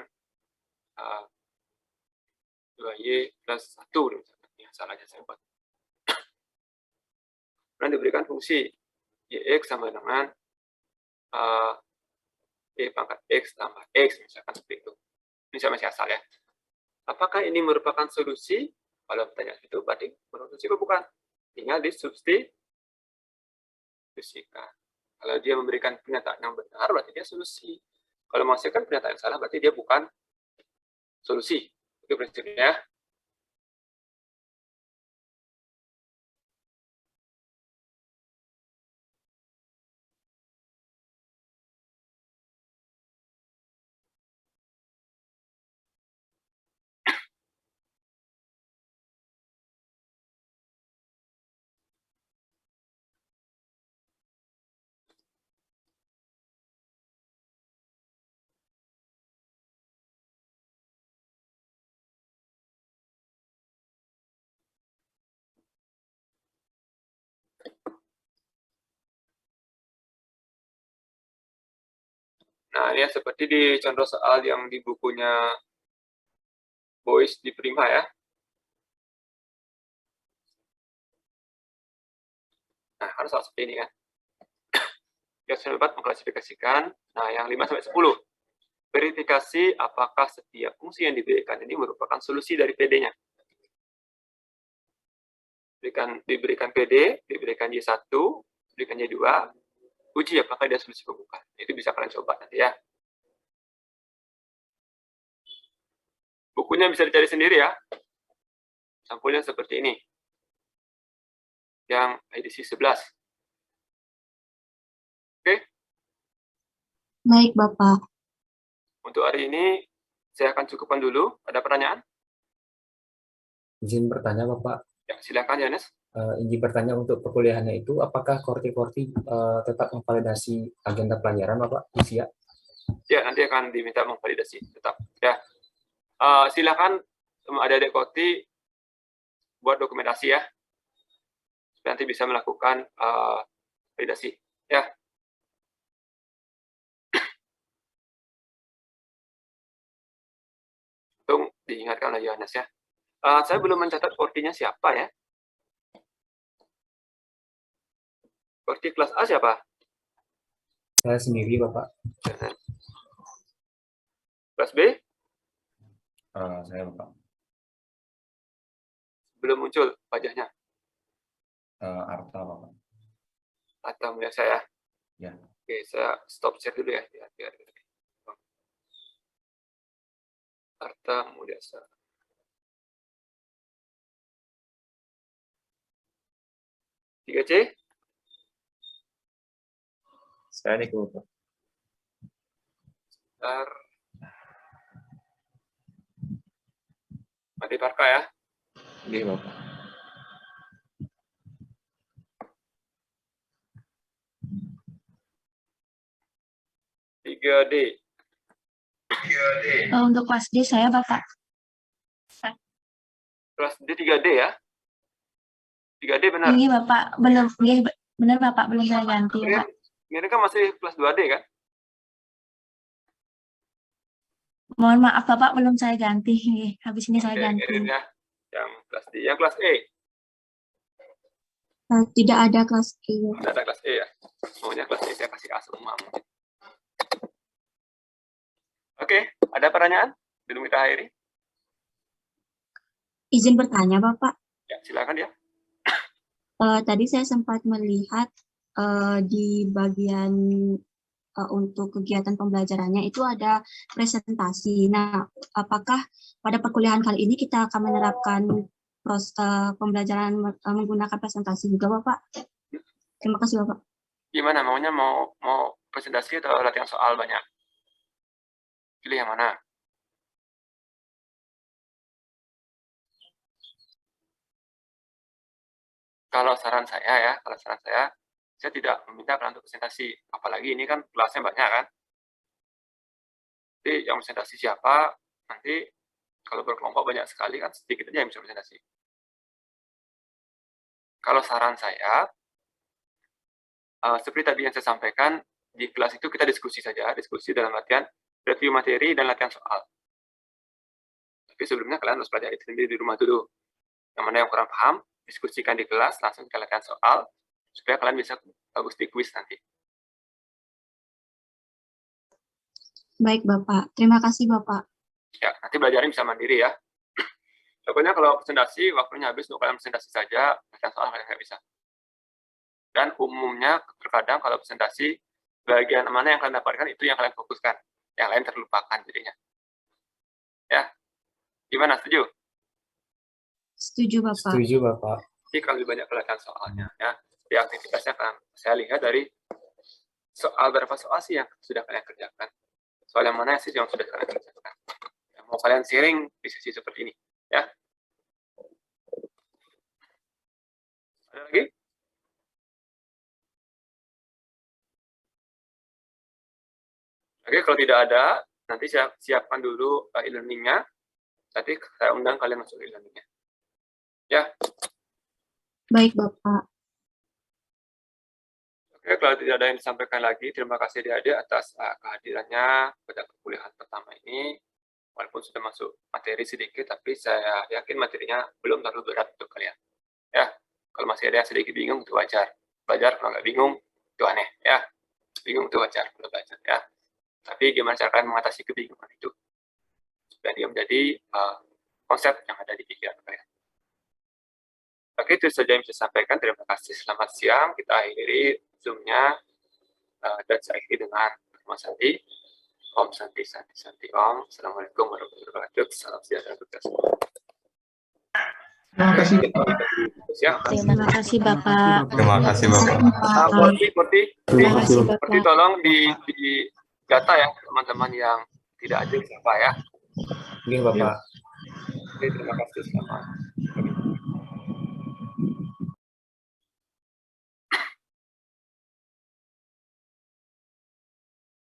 2Y plus 1, misalkan. Ya, salahnya saya buat. Dan diberikan fungsi YX sama dengan Y pangkat X tambah X, misalkan seperti itu. Ini saya masih asal ya. Apakah ini merupakan solusi? Kalau bertanya itu, berarti solusi atau bukan? Tinggal disubstitusikan. Kalau dia memberikan pernyataan yang benar, berarti dia solusi. Kalau menghasilkan pernyataan yang salah, berarti dia bukan solusi. Itu prinsipnya ya. Nah, ini ya, seperti di contoh soal yang di bukunya Boys di Prima ya. Nah, harus soal seperti ini kan. Yang 4 mengklasifikasikan. Nah, yang 5-10. Verifikasi apakah setiap fungsi yang diberikan ini merupakan solusi dari PD-nya. Diberikan PD, diberikan Y1, diberikan Y2, uji apakah dia solusi atau bukan. Itu bisa kalian coba nanti ya. Bukunya bisa dicari sendiri ya. Sampulnya seperti ini. Yang edisi 11. Oke? Baik, Bapak. Untuk hari ini, saya akan cukupkan dulu. Ada pertanyaan? Izin bertanya, Bapak. Ya, silakan, Yanes. Izin bertanya untuk perkuliahannya itu, apakah Korti tetap memvalidasi agenda pelajaran, Bapak, usia? Ya, nanti akan diminta memvalidasi tetap. Ya, silakan adik-adik Korti buat dokumentasi ya, supaya nanti bisa melakukan validasi. Ya. Untung diingatkan oleh Yohanes ya. Saya belum mencatat Kortinya siapa ya. Korti kelas A siapa? Saya sendiri, Bapak. Kelas B? Saya, Bapak. Belum muncul wajahnya. Arta, Bapak. Arta mulia saya. Ya. Oke, saya stop share dulu ya. Arta mulia saya. Tiga C? Saya Niko, Bapak. Bentar. Mati Parka ya. Iya, Bapak. Tiga D. Untuk kelas D saya, Bapak. Kelas D 3D ya. 3D benar. Iya, Bapak. Benar, Bapak. Belum saya ganti, Pak. Ini kan masih kelas 2D kan? Mohon maaf, Bapak. Belum saya ganti. Habis ini saya ganti. Ya. Yang kelas D. Yang kelas E? Tidak ada kelas E. Tidak ada kelas E ya. Maunya kelas E saya kasih A semua. Oke, ada pertanyaan? Belum kita akhiri. Izin bertanya, Bapak. Ya, silakan ya. Tadi saya sempat melihat di bagian untuk kegiatan pembelajarannya itu ada presentasi. Nah, apakah pada perkuliahan kali ini kita akan menerapkan pembelajaran menggunakan presentasi juga, Bapak? Terima kasih, Bapak. Gimana? Maunya mau presentasi atau latihan soal banyak? Pilih yang mana? Kalau saran saya saya tidak meminta kalian untuk presentasi. Apalagi ini kan kelasnya banyak kan. Jadi yang presentasi siapa, nanti kalau berkelompok banyak sekali kan sedikit aja yang bisa presentasi. Kalau saran saya, seperti tadi yang saya sampaikan, di kelas itu kita diskusi saja, diskusi dalam artian review materi dan latihan soal. Tapi sebelumnya kalian harus pelajari sendiri di rumah dulu. Yang mana yang kurang paham, diskusikan di kelas, langsung kita latihan soal, supaya kalian bisa bagus di kuis nanti. Baik, Bapak. Terima kasih, Bapak. Ya, nanti belajarnya bisa mandiri ya. Pokoknya kalau presentasi, waktunya habis untuk kalian presentasi saja, latihan soal kalian nggak bisa. Dan umumnya, terkadang kalau presentasi, bagian mana yang kalian dapatkan, itu yang kalian fokuskan. Yang lain terlupakan jadinya. Ya, gimana? Setuju? Setuju, Bapak. Setuju, Bapak. Jadi kalau lebih banyak kelihatan soalnya, ya. Di aktivitasnya kan saya lihat dari soal berapa soal sih yang sudah kalian kerjakan. Soal yang mana sih yang sudah kalian kerjakan. Ya, mau kalian sharing di sesi seperti ini, ya. Ada lagi? Oke, kalau tidak ada, nanti saya siapkan dulu e-learning-nya. Nanti saya undang kalian masuk e-learning-nya. Ya. Baik, Bapak. Oke, kalau tidak ada yang disampaikan lagi, terima kasih adik-adik atas kehadirannya pada perkuliahan pertama ini. Walaupun sudah masuk materi sedikit, tapi saya yakin materinya belum terlalu berat untuk kalian. Ya, kalau masih ada yang sedikit bingung, itu wajar. Belajar kalau nggak bingung, itu aneh. Ya, bingung itu wajar kalau belajar. Ya. Tapi gimana cara kalian mengatasi kebingungan itu? Supaya dia menjadi konsep yang ada di pikiran kalian. Oke, itu saja yang bisa saya sampaikan. Terima kasih. Selamat siang. Kita akhiri Zoom-nya. Dan saya akhiri dengan Mas Andi. Om Santi, Santi, Santi, Om. Assalamualaikum warahmatullahi wabarakatuh. Salam sejahtera untuk kita semua. Terima kasih, Pak. Terima kasih, Bapak. Terima kasih, Bapak. Terima kasih, Bapak. Seperti tolong di data ya, teman-teman yang tidak hadir siapa ya. Iya, Bapak. Oke, terima kasih. Selamat.